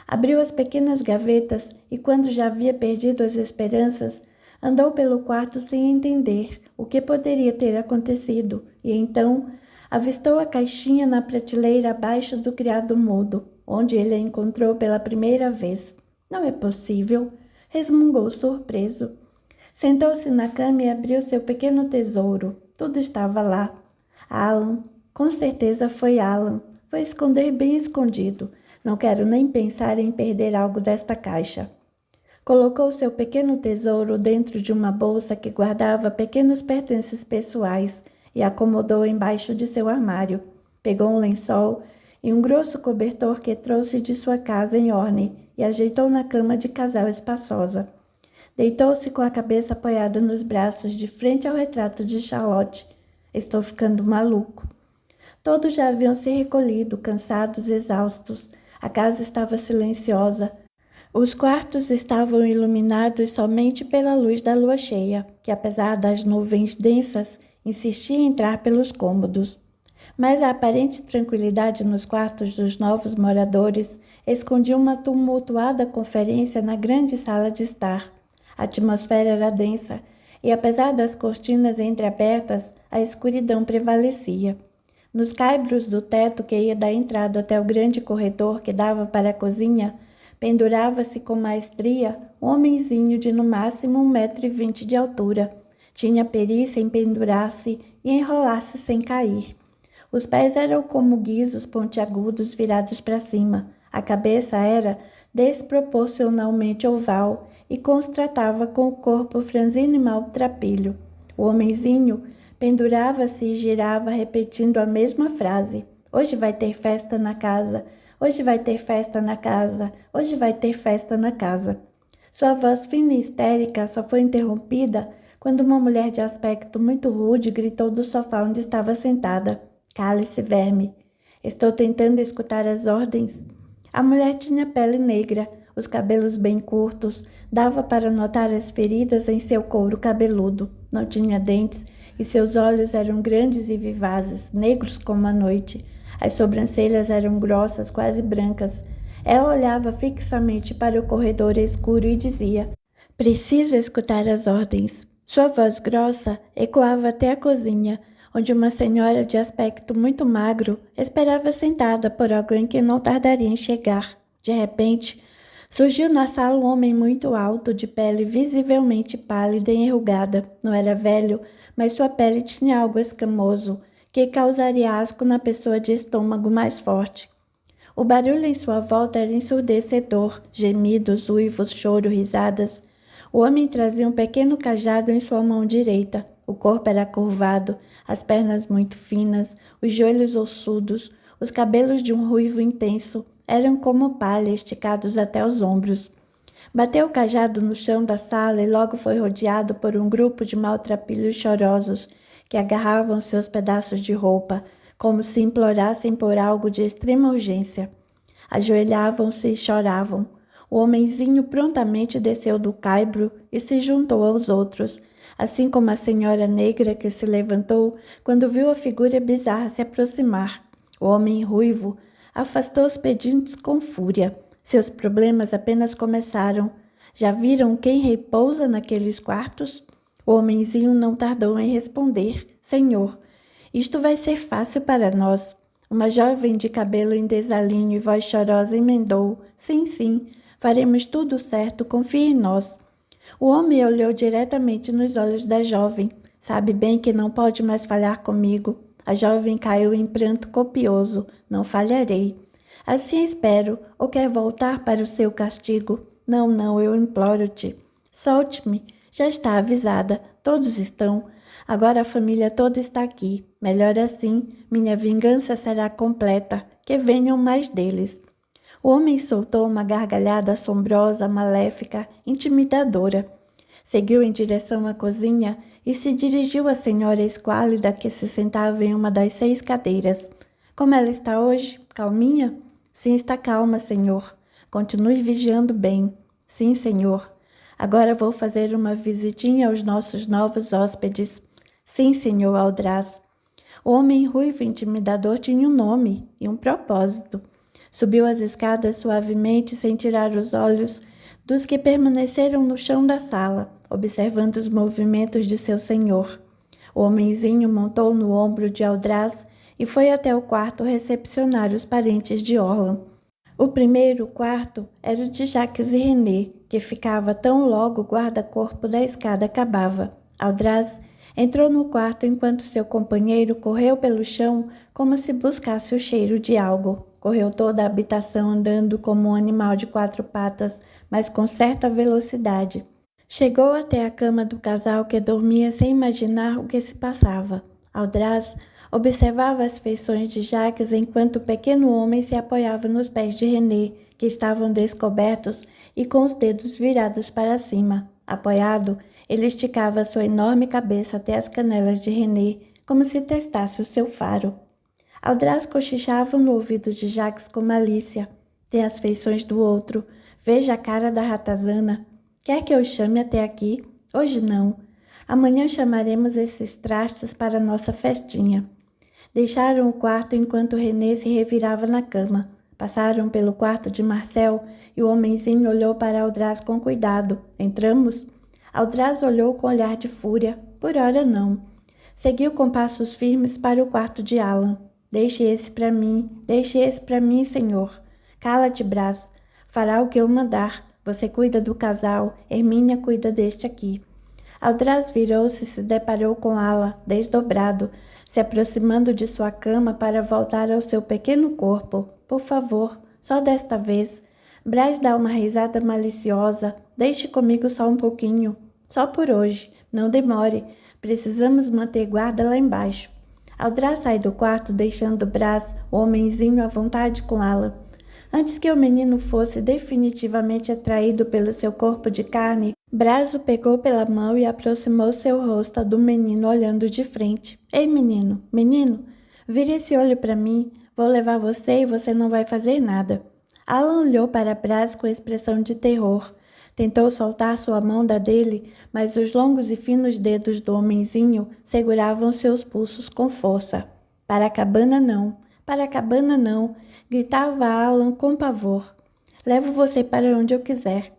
Abriu as pequenas gavetas e, quando já havia perdido as esperanças, andou pelo quarto sem entender o que poderia ter acontecido e então avistou a caixinha na prateleira abaixo do criado mudo, onde ele a encontrou pela primeira vez. Não é possível, resmungou surpreso. Sentou-se na cama e abriu seu pequeno tesouro. Tudo estava lá. Alan, com certeza foi Alan. Foi esconder bem escondido. Não quero nem pensar em perder algo desta caixa. Colocou seu pequeno tesouro dentro de uma bolsa que guardava pequenos pertences pessoais e acomodou embaixo de seu armário. Pegou um lençol e um grosso cobertor que trouxe de sua casa em Orne e ajeitou na cama de casal espaçosa. Deitou-se com a cabeça apoiada nos braços de frente ao retrato de Charlotte. Estou ficando maluco. Todos já haviam se recolhido, cansados, exaustos. A casa estava silenciosa. Os quartos estavam iluminados somente pela luz da lua cheia, que, apesar das nuvens densas, insistia em entrar pelos cômodos. Mas a aparente tranquilidade nos quartos dos novos moradores escondia uma tumultuada conferência na grande sala de estar. A atmosfera era densa e, apesar das cortinas entreabertas, a escuridão prevalecia. Nos caibros do teto que ia da entrada até o grande corredor que dava para a cozinha, pendurava-se com maestria um homenzinho de no máximo 1,20 m de altura. Tinha perícia em pendurar-se e enrolar-se sem cair. Os pés eram como guizos pontiagudos virados para cima. A cabeça era desproporcionalmente oval e contrastava com o corpo franzino e maltrapilho. O homenzinho pendurava-se e girava repetindo a mesma frase. Hoje vai ter festa na casa. Hoje vai ter festa na casa. Hoje vai ter festa na casa. Sua voz fina e histérica só foi interrompida quando uma mulher de aspecto muito rude gritou do sofá onde estava sentada. Cale-se, verme. Estou tentando escutar as ordens. A mulher tinha pele negra, os cabelos bem curtos, dava para notar as feridas em seu couro cabeludo. Não tinha dentes e seus olhos eram grandes e vivazes, negros como a noite. As sobrancelhas eram grossas, quase brancas. Ela olhava fixamente para o corredor escuro e dizia: preciso escutar as ordens. Sua voz grossa ecoava até a cozinha, onde uma senhora de aspecto muito magro esperava sentada por alguém que não tardaria em chegar. De repente, surgiu na sala um homem muito alto, de pele visivelmente pálida e enrugada. Não era velho, mas sua pele tinha algo escamoso, que causaria asco na pessoa de estômago mais forte. O barulho em sua volta era ensurdecedor, gemidos, uivos, choro, risadas. O homem trazia um pequeno cajado em sua mão direita. O corpo era curvado, as pernas muito finas, os joelhos ossudos, os cabelos de um ruivo intenso eram como palha esticados até os ombros. Bateu o cajado no chão da sala e logo foi rodeado por um grupo de maltrapilhos chorosos que agarravam seus pedaços de roupa, como se implorassem por algo de extrema urgência. Ajoelhavam-se e choravam. O homenzinho prontamente desceu do caibro e se juntou aos outros, assim como a senhora negra que se levantou quando viu a figura bizarra se aproximar. O homem ruivo afastou os pedintes com fúria. Seus problemas apenas começaram. Já viram quem repousa naqueles quartos? O homenzinho não tardou em responder: Senhor, isto vai ser fácil para nós. Uma jovem de cabelo em desalinho e voz chorosa emendou: Sim, sim, faremos tudo certo, confie em nós. O homem olhou diretamente nos olhos da jovem. Sabe bem que não pode mais falhar comigo. A jovem caiu em pranto copioso. Não falharei. Assim espero, ou quer voltar para o seu castigo? Não, não, eu imploro-te. Solte-me. Já está avisada. Todos estão. Agora a família toda está aqui. Melhor assim, minha vingança será completa. Que venham mais deles. O homem soltou uma gargalhada assombrosa, maléfica, intimidadora. Seguiu em direção à cozinha e se dirigiu à senhora esquálida que se sentava em uma das 6 cadeiras. Como ela está hoje? Calminha? Sim, está calma, senhor. Continue vigiando bem. Sim, senhor. Agora vou fazer uma visitinha aos nossos novos hóspedes. Sim, senhor Aldraz. O homem ruivo e intimidador tinha um nome e um propósito. Subiu as escadas suavemente sem tirar os olhos dos que permaneceram no chão da sala, observando os movimentos de seu senhor. O homenzinho montou no ombro de Aldraz e foi até o quarto recepcionar os parentes de Orlan. O primeiro quarto era o de Jacques e René, que ficava tão logo o guarda-corpo da escada acabava. Aldraz entrou no quarto enquanto seu companheiro correu pelo chão como se buscasse o cheiro de algo. Correu toda a habitação andando como um animal de 4 patas, mas com certa velocidade. Chegou até a cama do casal que dormia sem imaginar o que se passava. Aldraz observava as feições de Jacques enquanto o pequeno homem se apoiava nos pés de René, que estavam descobertos e com os dedos virados para cima. Apoiado, ele esticava sua enorme cabeça até as canelas de René, como se testasse o seu faro. Aldraz cochichava no ouvido de Jacques com malícia. Tem as feições do outro. Veja a cara da ratazana. Quer que eu chame até aqui? Hoje não. Amanhã chamaremos esses trastes para nossa festinha. Deixaram o quarto enquanto René se revirava na cama. Passaram pelo quarto de Marcel e o homenzinho olhou para Aldraz com cuidado. Entramos? Aldraz olhou com olhar de fúria. Por ora não. Seguiu com passos firmes para o quarto de Alan. Deixe esse para mim, senhor. Cala-te, Brás. Fará o que eu mandar. Você cuida do casal, Hermínia cuida deste aqui. Aldraz virou-se e se deparou com Alan, desdobrado, se aproximando de sua cama para voltar ao seu pequeno corpo. Por favor, só desta vez. Brás dá uma risada maliciosa. Deixe comigo só um pouquinho. Só por hoje. Não demore. Precisamos manter guarda lá embaixo. Aldraz sai do quarto, deixando Brás, o homenzinho, à vontade com Alan. Antes que o menino fosse definitivamente atraído pelo seu corpo de carne, Brás o pegou pela mão e aproximou seu rosto do menino olhando de frente. Ei, menino, vire esse olho para mim. Vou levar você e você não vai fazer nada. Alan olhou para Brás com expressão de terror. Tentou soltar sua mão da dele, mas os longos e finos dedos do homenzinho seguravam seus pulsos com força. Para a cabana não, gritava Alan com pavor. Levo você para onde eu quiser.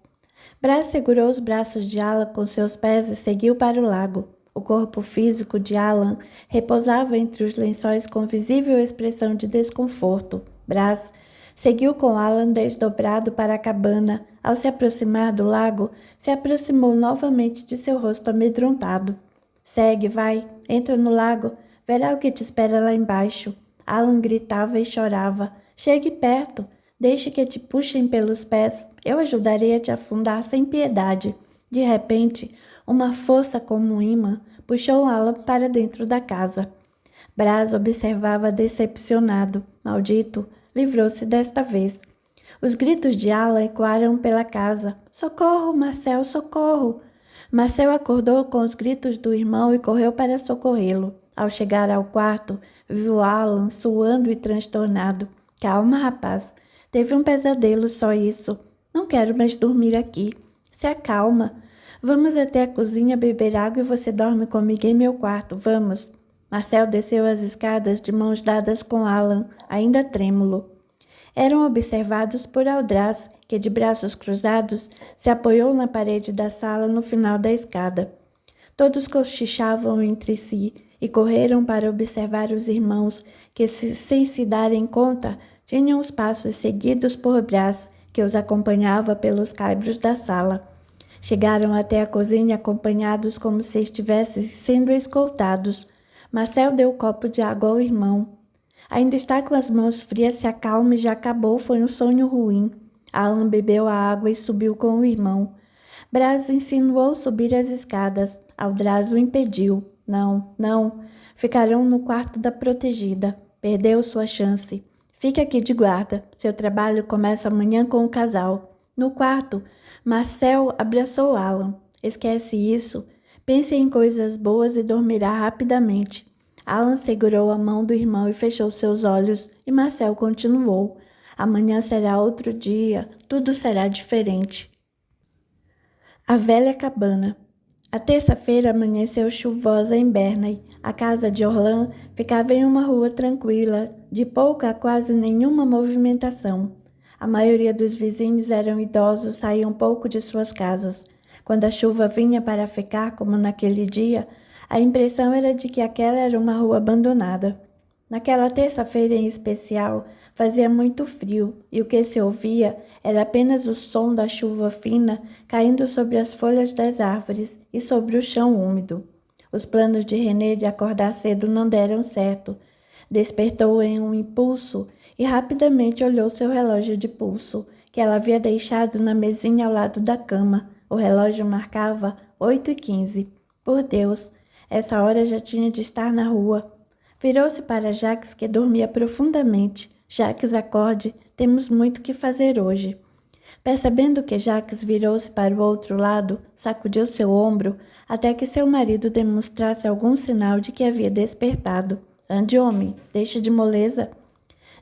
Brás segurou os braços de Alan com seus pés e seguiu para o lago. O corpo físico de Alan repousava entre os lençóis com visível expressão de desconforto. Brás seguiu com Alan desdobrado para a cabana. Ao se aproximar do lago, se aproximou novamente de seu rosto amedrontado. Segue, vai, entra no lago, verá o que te espera lá embaixo. Alan gritava e chorava. Chegue perto, deixe que te puxem pelos pés. Eu ajudarei a te afundar sem piedade. De repente, uma força como um imã puxou Alan para dentro da casa. Brás observava decepcionado. Maldito, livrou-se desta vez. Os gritos de Alan ecoaram pela casa. Socorro, Marcel, socorro! Marcel acordou com os gritos do irmão e correu para socorrê-lo. Ao chegar ao quarto, viu Alan suando e transtornado. Calma, rapaz. Teve um pesadelo, só isso. Não quero mais dormir aqui. Se acalma. Vamos até a cozinha beber água e você dorme comigo em meu quarto. Vamos. Marcel desceu as escadas de mãos dadas com Alan, ainda trêmulo. Eram observados por Aldraz, que de braços cruzados se apoiou na parede da sala no final da escada. Todos cochichavam entre si e correram para observar os irmãos que, sem se darem conta, tinham os passos seguidos por Brás, que os acompanhava pelos caibros da sala. Chegaram até a cozinha acompanhados como se estivessem sendo escoltados. Marcel deu um copo de água ao irmão. Ainda está com as mãos frias, se acalme, já acabou, foi um sonho ruim. Alan bebeu a água e subiu com o irmão. Brás insinuou subir as escadas. Aldraz o impediu. Não, ficarão no quarto da protegida. Perdeu sua chance. Fique aqui de guarda. Seu trabalho começa amanhã com o casal. No quarto, Marcel abraçou Alan. Esquece isso. Pense em coisas boas e dormirá rapidamente. Alan segurou a mão do irmão e fechou seus olhos, e Marcel continuou. Amanhã será outro dia, tudo será diferente. A velha cabana. A terça-feira amanheceu chuvosa em Bernay. A casa de Orlan ficava em uma rua tranquila, de pouca a quase nenhuma movimentação. A maioria dos vizinhos eram idosos, saíam pouco de suas casas. Quando a chuva vinha para ficar, como naquele dia, a impressão era de que aquela era uma rua abandonada. Naquela terça-feira em especial, fazia muito frio e o que se ouvia era apenas o som da chuva fina caindo sobre as folhas das árvores e sobre o chão úmido. Os planos de René de acordar cedo não deram certo. Despertou em um impulso e rapidamente olhou seu relógio de pulso, que ela havia deixado na mesinha ao lado da cama. O relógio marcava 8h15. Por Deus, essa hora já tinha de estar na rua. Virou-se para Jacques, que dormia profundamente. Jacques, acorde, temos muito que fazer hoje. Percebendo que Jacques virou-se para o outro lado, sacudiu seu ombro até que seu marido demonstrasse algum sinal de que havia despertado. Ande, homem, deixe de moleza.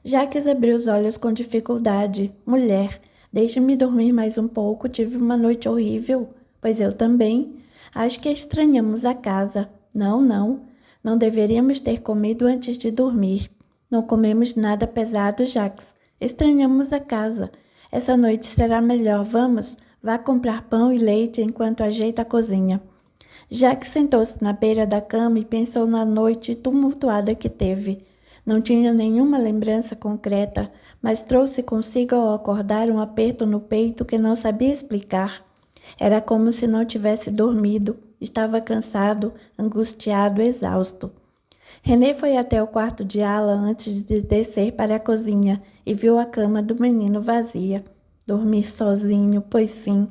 Jacques abriu os olhos com dificuldade. Mulher, deixe-me dormir mais um pouco, tive uma noite horrível. Pois eu também. Acho que estranhamos a casa. Não deveríamos ter comido antes de dormir. Não comemos nada pesado, Jacques. Estranhamos a casa. Essa noite será melhor. Vamos, vá comprar pão e leite enquanto ajeita a cozinha. Jacques sentou-se na beira da cama e pensou na noite tumultuada que teve. Não tinha nenhuma lembrança concreta, mas trouxe consigo ao acordar um aperto no peito que não sabia explicar. Era como se não tivesse dormido. Estava cansado, angustiado, exausto. René foi até o quarto de Alan antes de descer para a cozinha e viu a cama do menino vazia. Dormir sozinho, pois sim.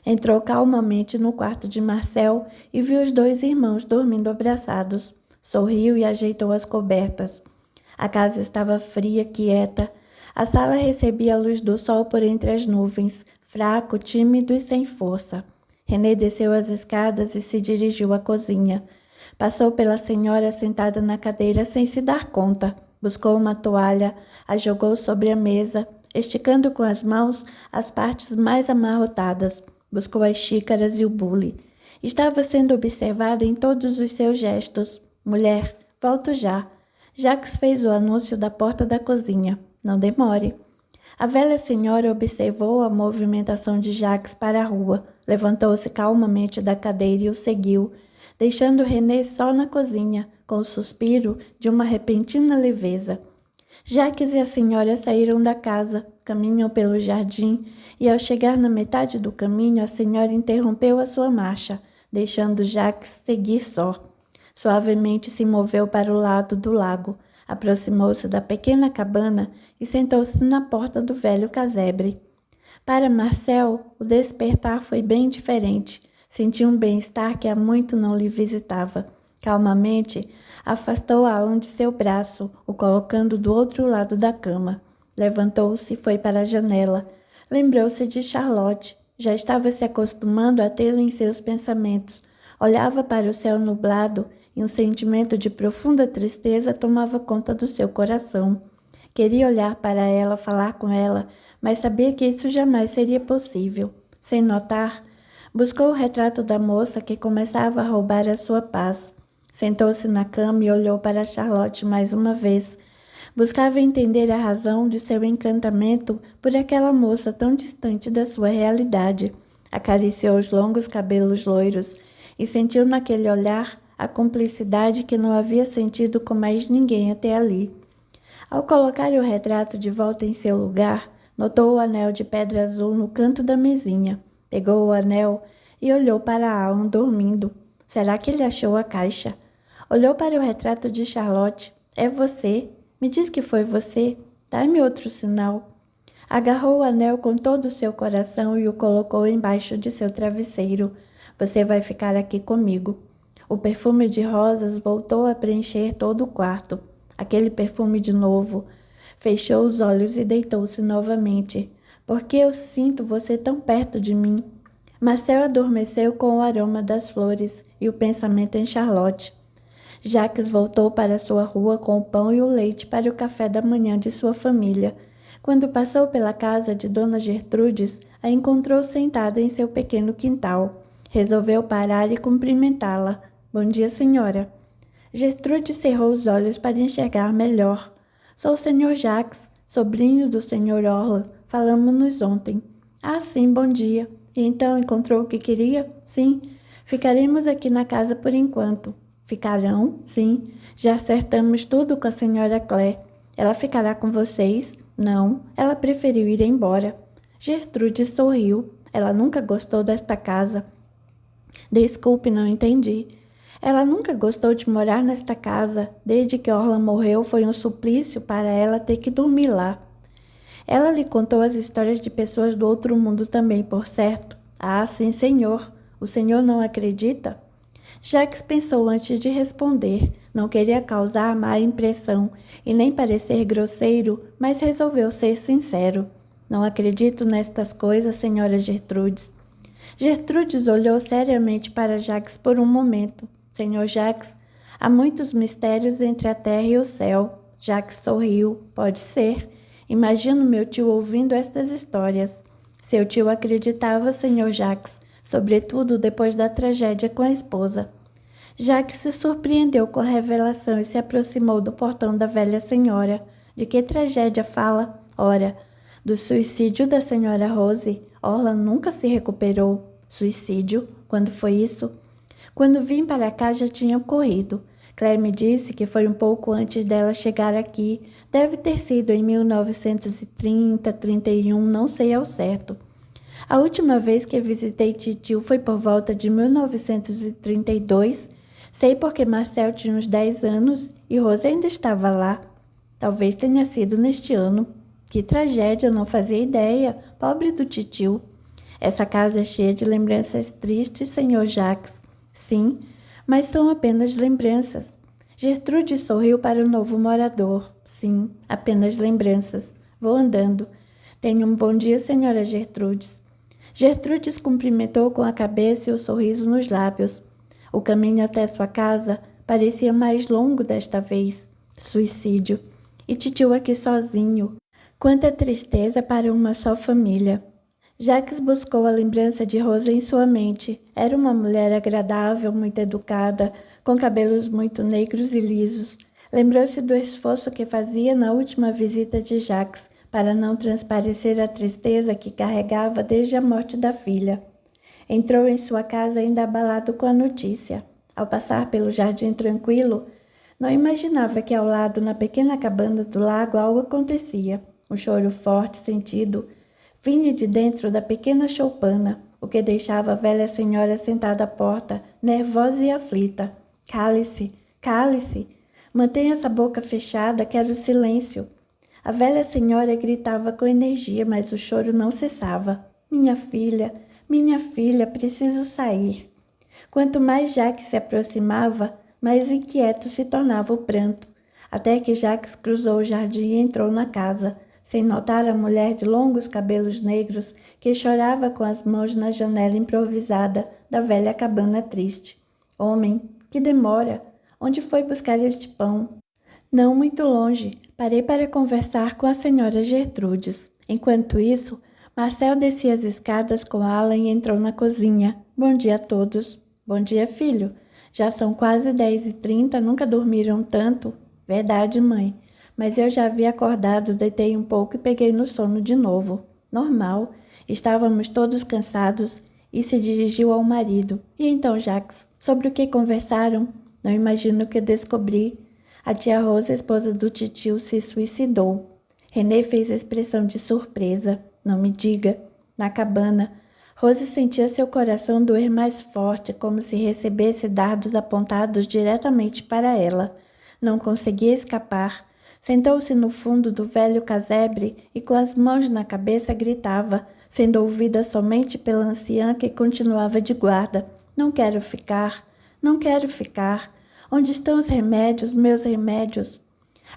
Entrou calmamente no quarto de Marcel e viu os dois irmãos dormindo abraçados. Sorriu e ajeitou as cobertas. A casa estava fria, quieta. A sala recebia a luz do sol por entre as nuvens, fraco, tímido e sem força. René desceu as escadas e se dirigiu à cozinha. Passou pela senhora sentada na cadeira sem se dar conta. Buscou uma toalha, a jogou sobre a mesa, esticando com as mãos as partes mais amarrotadas. Buscou as xícaras e o bule. Estava sendo observada em todos os seus gestos. Mulher, volto já. Jacques fez o anúncio da porta da cozinha. Não demore. A velha senhora observou a movimentação de Jacques para a rua, levantou-se calmamente da cadeira e o seguiu, deixando René só na cozinha, com o suspiro de uma repentina leveza. Jacques e a senhora saíram da casa, caminham pelo jardim, e ao chegar na metade do caminho, a senhora interrompeu a sua marcha, deixando Jacques seguir só. Suavemente se moveu para o lado do lago, aproximou-se da pequena cabana e sentou-se na porta do velho casebre. Para Marcel, o despertar foi bem diferente. Sentiu um bem-estar que há muito não lhe visitava. Calmamente, afastou Alan de seu braço, o colocando do outro lado da cama. Levantou-se e foi para a janela. Lembrou-se de Charlotte. Já estava se acostumando a tê-la em seus pensamentos. Olhava para o céu nublado e um sentimento de profunda tristeza tomava conta do seu coração. Queria olhar para ela, falar com ela, mas sabia que isso jamais seria possível. Sem notar, buscou o retrato da moça que começava a roubar a sua paz. Sentou-se na cama e olhou para Charlotte mais uma vez. Buscava entender a razão de seu encantamento por aquela moça tão distante da sua realidade. Acariciou os longos cabelos loiros e sentiu naquele olhar a cumplicidade que não havia sentido com mais ninguém até ali. Ao colocar o retrato de volta em seu lugar, notou o anel de pedra azul no canto da mesinha. Pegou o anel e olhou para Alan dormindo. Será que ele achou a caixa? Olhou para o retrato de Charlotte. É você. Me diz que foi você. Dá-me outro sinal. Agarrou o anel com todo o seu coração e o colocou embaixo de seu travesseiro. Você vai ficar aqui comigo. O perfume de rosas voltou a preencher todo o quarto. Aquele perfume de novo. Fechou os olhos e deitou-se novamente. Por que eu sinto você tão perto de mim? Marcel adormeceu com o aroma das flores e o pensamento em Charlotte. Jacques voltou para sua rua com o pão e o leite para o café da manhã de sua família. Quando passou pela casa de Dona Gertrudes, a encontrou sentada em seu pequeno quintal. Resolveu parar e cumprimentá-la. Bom dia, senhora. Gertrude cerrou os olhos para enxergar melhor. Sou o Sr. Jacques, sobrinho do Sr. Orla. Falamos-nos ontem. Ah, sim, bom dia. E então encontrou o que queria? Sim. Ficaremos aqui na casa por enquanto. Ficarão? Sim. Já acertamos tudo com a senhora Claire. Ela ficará com vocês? Não, ela preferiu ir embora. Gertrude sorriu. Ela nunca gostou desta casa. Desculpe, não entendi. Ela nunca gostou de morar nesta casa. Desde que Orla morreu, foi um suplício para ela ter que dormir lá. Ela lhe contou as histórias de pessoas do outro mundo também, por certo. Ah, sim, senhor. O senhor não acredita? Jacques pensou antes de responder. Não queria causar má impressão e nem parecer grosseiro, mas resolveu ser sincero. Não acredito nestas coisas, senhora Gertrudes. Gertrudes olhou seriamente para Jacques por um momento. Senhor Jacques, há muitos mistérios entre a terra e o céu. Jacques sorriu. Pode ser. Imagino meu tio ouvindo estas histórias. Seu tio acreditava, senhor Jacques, sobretudo depois da tragédia com a esposa. Jacques se surpreendeu com a revelação e se aproximou do portão da velha senhora. De que tragédia fala? Ora, do suicídio da senhora Rose. Orla nunca se recuperou. Suicídio? Quando foi isso? Quando vim para cá já tinha ocorrido. Claire me disse que foi um pouco antes dela chegar aqui. Deve ter sido em 1930, 31, não sei ao certo. A última vez que visitei titio foi por volta de 1932. Sei porque Marcel tinha uns 10 anos e Rose ainda estava lá. Talvez tenha sido neste ano. Que tragédia, não fazia ideia. Pobre do titio. Essa casa é cheia de lembranças tristes, senhor Jacques. Sim, mas são apenas lembranças. Gertrude sorriu para o novo morador. Sim, apenas lembranças. Vou andando. Tenha um bom dia, senhora Gertrudes. Gertrudes cumprimentou com a cabeça e o sorriso nos lábios. O caminho até sua casa parecia mais longo desta vez. Suicídio. E titio aqui sozinho. Quanta tristeza para uma só família. Jacques buscou a lembrança de Rosa em sua mente. Era uma mulher agradável, muito educada, com cabelos muito negros e lisos. Lembrou-se do esforço que fazia na última visita de Jacques, para não transparecer a tristeza que carregava desde a morte da filha. Entrou em sua casa ainda abalado com a notícia. Ao passar pelo jardim tranquilo, não imaginava que ao lado, na pequena cabana do lago, algo acontecia. Um choro forte, sentido, vinha de dentro da pequena choupana, o que deixava a velha senhora sentada à porta, nervosa e aflita. Cale-se, cale-se. Mantenha essa boca fechada, quero silêncio. A velha senhora gritava com energia, mas o choro não cessava. Minha filha, preciso sair. Quanto mais Jacques se aproximava, mais inquieto se tornava o pranto, até que Jacques cruzou o jardim e entrou na casa, sem notar a mulher de longos cabelos negros que chorava com as mãos na janela improvisada da velha cabana triste. Homem, que demora! Onde foi buscar este pão? Não muito longe. Parei para conversar com a senhora Gertrudes. Enquanto isso, Marcel descia as escadas com Alan e entrou na cozinha. Bom dia a todos. Bom dia, filho. Já são quase 10h30, nunca dormiram tanto? Verdade, mãe. Mas eu já havia acordado, deitei um pouco e peguei no sono de novo. Normal. Estávamos todos cansados e se dirigiu ao marido. E então, Jacques, sobre o que conversaram? Não imagino o que descobri. A tia Rosa, esposa do titio, se suicidou. René fez expressão de surpresa. Não me diga. Na cabana, Rose sentia seu coração doer mais forte, como se recebesse dardos apontados diretamente para ela. Não conseguia escapar. Sentou-se no fundo do velho casebre e com as mãos na cabeça gritava, sendo ouvida somente pela anciã que continuava de guarda. Não quero ficar, não quero ficar. Onde estão os remédios, meus remédios?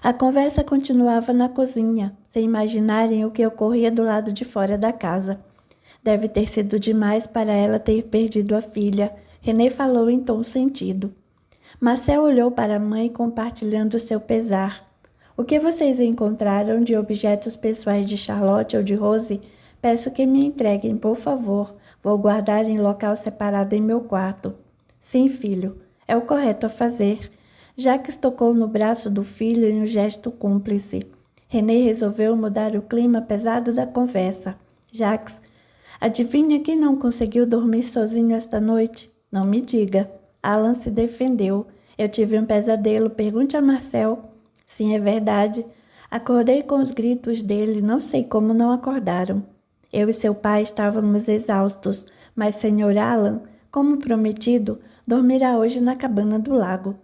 A conversa continuava na cozinha, sem imaginarem o que ocorria do lado de fora da casa. Deve ter sido demais para ela ter perdido a filha. René falou em tom sentido. Marcel olhou para a mãe compartilhando seu pesar. O que vocês encontraram de objetos pessoais de Charlotte ou de Rose? Peço que me entreguem, por favor. Vou guardar em local separado em meu quarto. Sim, filho, é o correto a fazer. Jacques tocou no braço do filho em um gesto cúmplice. René resolveu mudar o clima pesado da conversa. Jacques, adivinha quem não conseguiu dormir sozinho esta noite? Não me diga. Alan se defendeu. Eu tive um pesadelo, pergunte a Marcel. Sim, é verdade. Acordei com os gritos dele, não sei como não acordaram. Eu e seu pai estávamos exaustos, mas Sr. Alan, como prometido, dormirá hoje na cabana do lago.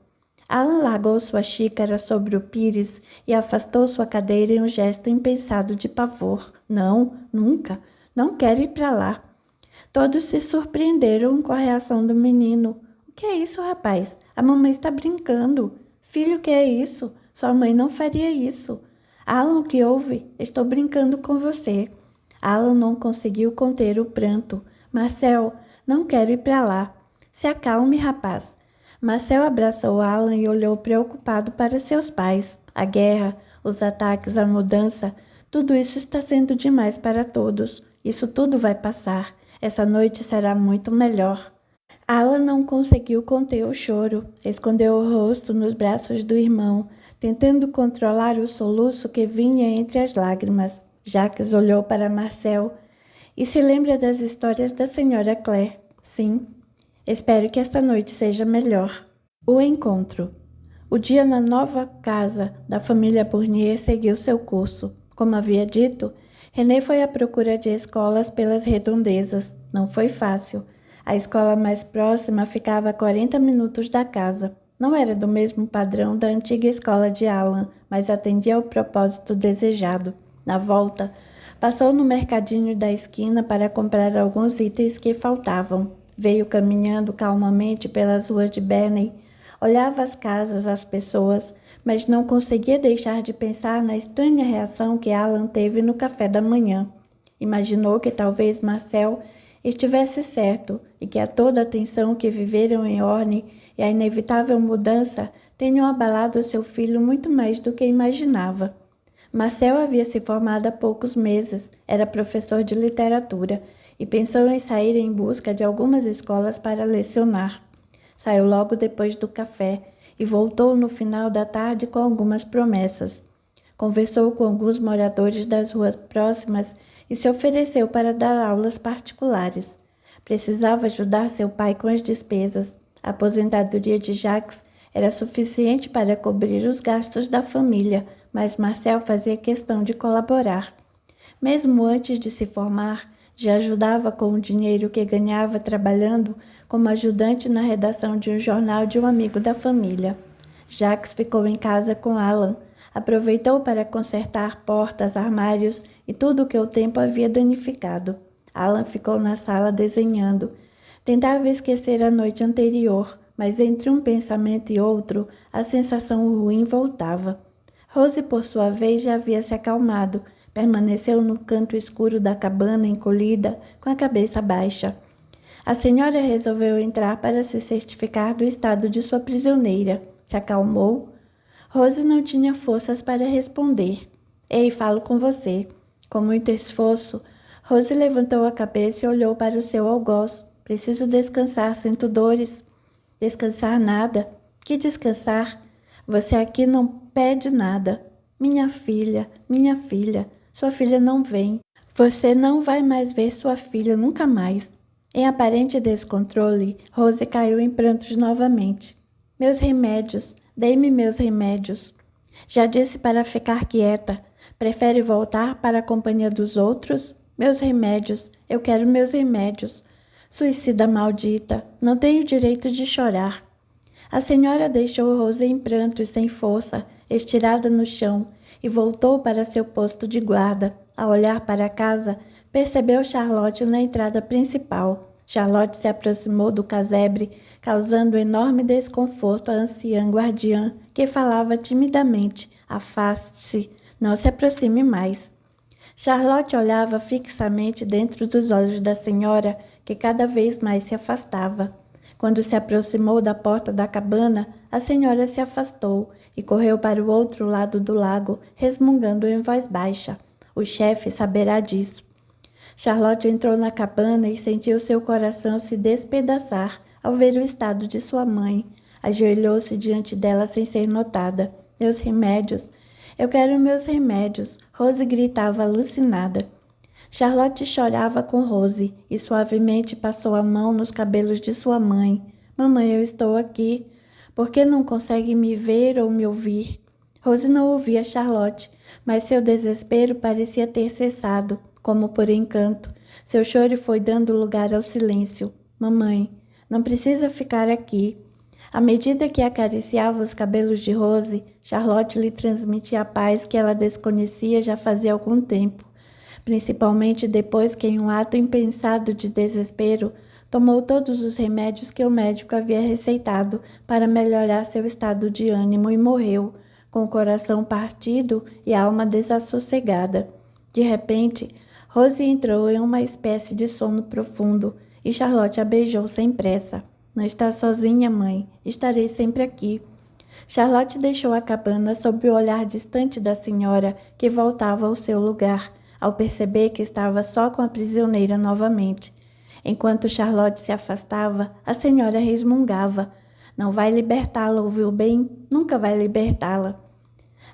Alan largou sua xícara sobre o pires e afastou sua cadeira em um gesto impensado de pavor. Não, nunca. Não quero ir para lá. Todos se surpreenderam com a reação do menino. O que é isso, rapaz? A mamãe está brincando. Filho, o que é isso? Sua mãe não faria isso. Alan, o que houve? Estou brincando com você. Alan não conseguiu conter o pranto. Marcel, não quero ir para lá. Se acalme, rapaz. Marcel abraçou Alan e olhou preocupado para seus pais. A guerra, os ataques, a mudança, tudo isso está sendo demais para todos. Isso tudo vai passar. Essa noite será muito melhor. Alan não conseguiu conter o choro. Escondeu o rosto nos braços do irmão, tentando controlar o soluço que vinha entre as lágrimas. Jacques olhou para Marcel. E se lembra das histórias da senhora Claire? Sim. Espero que esta noite seja melhor. O encontro. O dia na nova casa da família Bournier seguiu seu curso. Como havia dito, René foi à procura de escolas pelas redondezas. Não foi fácil. A escola mais próxima ficava a 40 minutos da casa. Não era do mesmo padrão da antiga escola de Alan, mas atendia ao propósito desejado. Na volta, passou no mercadinho da esquina para comprar alguns itens que faltavam. Veio caminhando calmamente pelas ruas de Bernay, olhava as casas, as pessoas, mas não conseguia deixar de pensar na estranha reação que Alan teve no café da manhã. Imaginou que talvez Marcel estivesse certo e que a toda a tensão que viveram em Orne e a inevitável mudança tenham abalado seu filho muito mais do que imaginava. Marcel havia se formado há poucos meses, era professor de literatura e pensou em sair em busca de algumas escolas para lecionar. Saiu logo depois do café e voltou no final da tarde com algumas promessas. Conversou com alguns moradores das ruas próximas e se ofereceu para dar aulas particulares. Precisava ajudar seu pai com as despesas. A aposentadoria de Jacques era suficiente para cobrir os gastos da família, mas Marcel fazia questão de colaborar. Mesmo antes de se formar, já ajudava com o dinheiro que ganhava trabalhando como ajudante na redação de um jornal de um amigo da família. Jacques ficou em casa com Alan. Aproveitou para consertar portas, armários e tudo o que o tempo havia danificado. Alan ficou na sala desenhando. Tentava esquecer a noite anterior, mas entre um pensamento e outro, a sensação ruim voltava. Rose, por sua vez, já havia se acalmado. Permaneceu no canto escuro da cabana, encolhida, com a cabeça baixa. A senhora resolveu entrar para se certificar do estado de sua prisioneira. Se acalmou. Rose não tinha forças para responder. Ei, falo com você. Com muito esforço, Rose levantou a cabeça e olhou para o seu algoz. Preciso descansar, sinto dores. Descansar nada? Que descansar? Você aqui não pede nada. Minha filha, sua filha não vem. Você não vai mais ver sua filha nunca mais. Em aparente descontrole, Rose caiu em prantos novamente. Meus remédios, dei-me meus remédios. Já disse para ficar quieta. Prefere voltar para a companhia dos outros? Meus remédios, eu quero meus remédios. Suicida maldita, não tenho direito de chorar. A senhora deixou Rose em prantos sem força, estirada no chão, e voltou para seu posto de guarda. Ao olhar para a casa, percebeu Charlotte na entrada principal. Charlotte se aproximou do casebre, causando enorme desconforto à anciã guardiã, que falava timidamente. Afaste-se, não se aproxime mais. Charlotte olhava fixamente dentro dos olhos da senhora, que cada vez mais se afastava. Quando se aproximou da porta da cabana, a senhora se afastou e correu para o outro lado do lago, resmungando em voz baixa. O chefe saberá disso. Charlotte entrou na cabana e sentiu seu coração se despedaçar ao ver o estado de sua mãe. Ajoelhou-se diante dela sem ser notada. Meus remédios. Eu quero meus remédios. Rose gritava alucinada. Charlotte chorava com Rose e suavemente passou a mão nos cabelos de sua mãe. Mamãe, eu estou aqui. Por que não consegue me ver ou me ouvir? Rose não ouvia Charlotte, mas seu desespero parecia ter cessado, como por encanto. Seu choro foi dando lugar ao silêncio. Mamãe, não precisa ficar aqui. À medida que acariciava os cabelos de Rose, Charlotte lhe transmitia a paz que ela desconhecia já fazia algum tempo, principalmente depois que, em um ato impensado de desespero, tomou todos os remédios que o médico havia receitado para melhorar seu estado de ânimo e morreu, com o coração partido e a alma desassossegada. De repente, Rose entrou em uma espécie de sono profundo e Charlotte a beijou sem pressa. Não está sozinha, mãe. Estarei sempre aqui. Charlotte deixou a cabana sob o olhar distante da senhora, que voltava ao seu lugar, ao perceber que estava só com a prisioneira novamente. Enquanto Charlotte se afastava, a senhora resmungava. Não vai libertá-la, ouviu bem? Nunca vai libertá-la.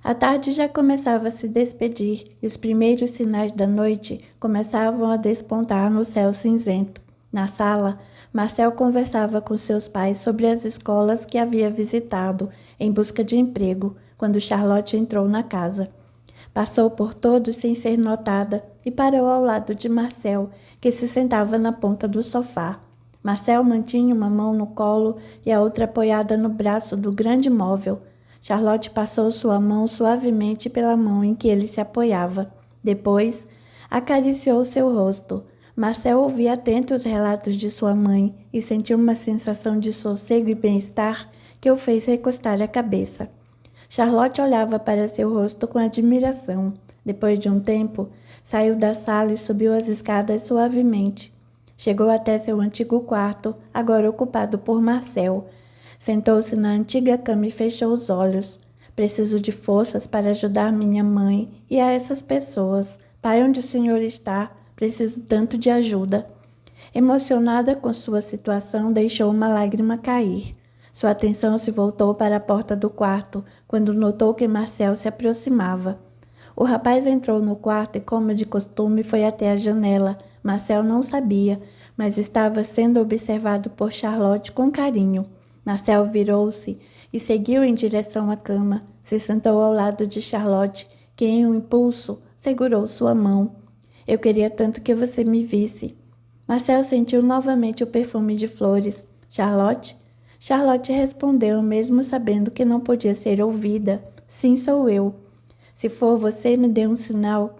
A tarde já começava a se despedir e os primeiros sinais da noite começavam a despontar no céu cinzento. Na sala, Marcel conversava com seus pais sobre as escolas que havia visitado em busca de emprego quando Charlotte entrou na casa. Passou por todos sem ser notada e parou ao lado de Marcel, que se sentava na ponta do sofá. Marcel mantinha uma mão no colo e a outra apoiada no braço do grande móvel. Charlotte passou sua mão suavemente pela mão em que ele se apoiava. Depois, acariciou seu rosto. Marcel ouvia atento os relatos de sua mãe e sentiu uma sensação de sossego e bem-estar que o fez recostar a cabeça. Charlotte olhava para seu rosto com admiração. Depois de um tempo, saiu da sala e subiu as escadas suavemente. Chegou até seu antigo quarto, agora ocupado por Marcel. Sentou-se na antiga cama e fechou os olhos. Preciso de forças para ajudar minha mãe e a essas pessoas. Pai, onde o senhor está? Preciso tanto de ajuda. Emocionada com sua situação, deixou uma lágrima cair. Sua atenção se voltou para a porta do quarto, quando notou que Marcel se aproximava. O rapaz entrou no quarto e, como de costume, foi até a janela. Marcel não sabia, mas estava sendo observado por Charlotte com carinho. Marcel virou-se e seguiu em direção à cama. Se sentou ao lado de Charlotte, que, em um impulso, segurou sua mão. Eu queria tanto que você me visse. Marcel sentiu novamente o perfume de flores. Charlotte? Charlotte respondeu, mesmo sabendo que não podia ser ouvida. Sim, sou eu. Se for você, me dê um sinal.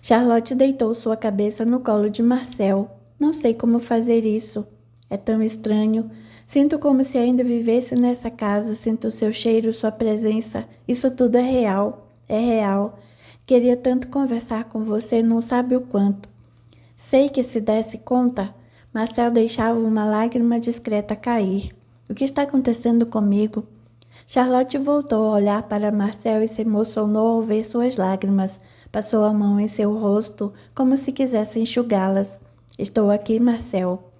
Charlotte deitou sua cabeça no colo de Marcel. Não sei como fazer isso. É tão estranho. Sinto como se ainda vivesse nessa casa. Sinto seu cheiro, sua presença. Isso tudo é real. É real. Queria tanto conversar com você, não sabe o quanto. Sei que se desse conta, Marcel deixava uma lágrima discreta cair. O que está acontecendo comigo? Charlotte voltou a olhar para Marcel e se emocionou ao ver suas lágrimas. Passou a mão em seu rosto, como se quisesse enxugá-las. Estou aqui, Marcel.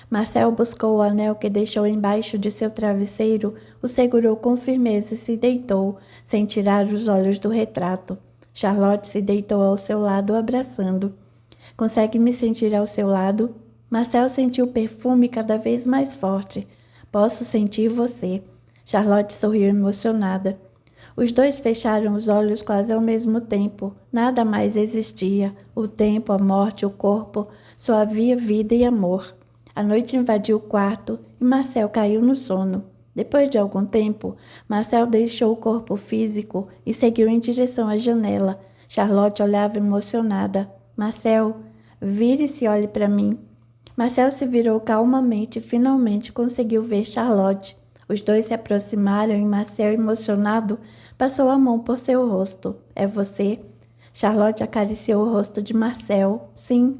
Marcel buscou o anel que deixou embaixo de seu travesseiro, o segurou com firmeza e se deitou, sem tirar os olhos do retrato. Charlotte se deitou ao seu lado, abraçando. Consegue me sentir ao seu lado? Marcel sentiu o perfume cada vez mais forte. Posso sentir você. Charlotte sorriu emocionada. Os dois fecharam os olhos quase ao mesmo tempo. Nada mais existia. O tempo, a morte, o corpo. Só havia vida e amor. A noite invadiu o quarto e Marcel caiu no sono. Depois de algum tempo, Marcel deixou o corpo físico e seguiu em direção à janela. Charlotte olhava emocionada. Marcel, vire-se e olhe para mim. Marcel se virou calmamente e finalmente conseguiu ver Charlotte. Os dois se aproximaram e Marcel, emocionado, passou a mão por seu rosto. É você? Charlotte acariciou o rosto de Marcel. Sim.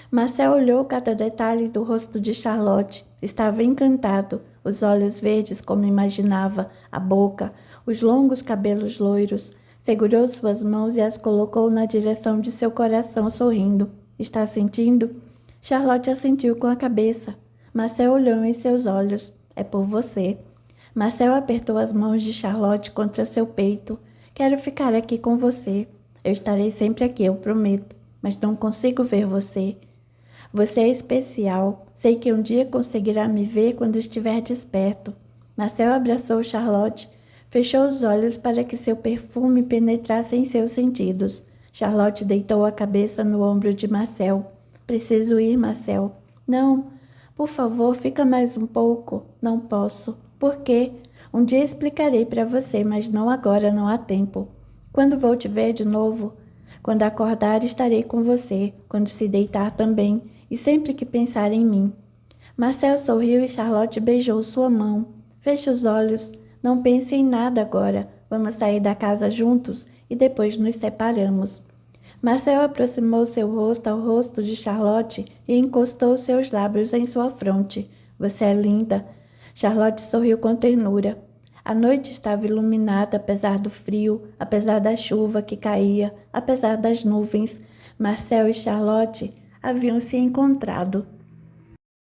Marcel olhou cada detalhe do rosto de Charlotte. Estava encantado. Os olhos verdes como imaginava, a boca, os longos cabelos loiros. Segurou suas mãos e as colocou na direção de seu coração, sorrindo. Está sentindo? Charlotte assentiu com a cabeça. Marcel olhou em seus olhos. É por você. Marcel apertou as mãos de Charlotte contra seu peito. Quero ficar aqui com você. Eu estarei sempre aqui, eu prometo. Mas não consigo ver você. Você é especial. Sei que um dia conseguirá me ver quando estiver desperto. Marcel abraçou Charlotte, Fechou os olhos para que seu perfume penetrasse em seus sentidos. Charlotte deitou a cabeça no ombro de Marcel. Preciso ir, Marcel. Não, por favor, fica mais um pouco. Não posso. Por quê? Um dia explicarei para você, mas não agora, não há tempo. Quando vou te ver de novo? Quando acordar, estarei com você. Quando se deitar também. E sempre que pensar em mim. Marcel sorriu e Charlotte beijou sua mão. Feche os olhos. Não pense em nada agora. Vamos sair da casa juntos e depois nos separamos. Marcel aproximou seu rosto ao rosto de Charlotte e encostou seus lábios em sua fronte. Você é linda. Charlotte sorriu com ternura. A noite estava iluminada, apesar do frio, apesar da chuva que caía, apesar das nuvens. Marcel e Charlotte haviam se encontrado.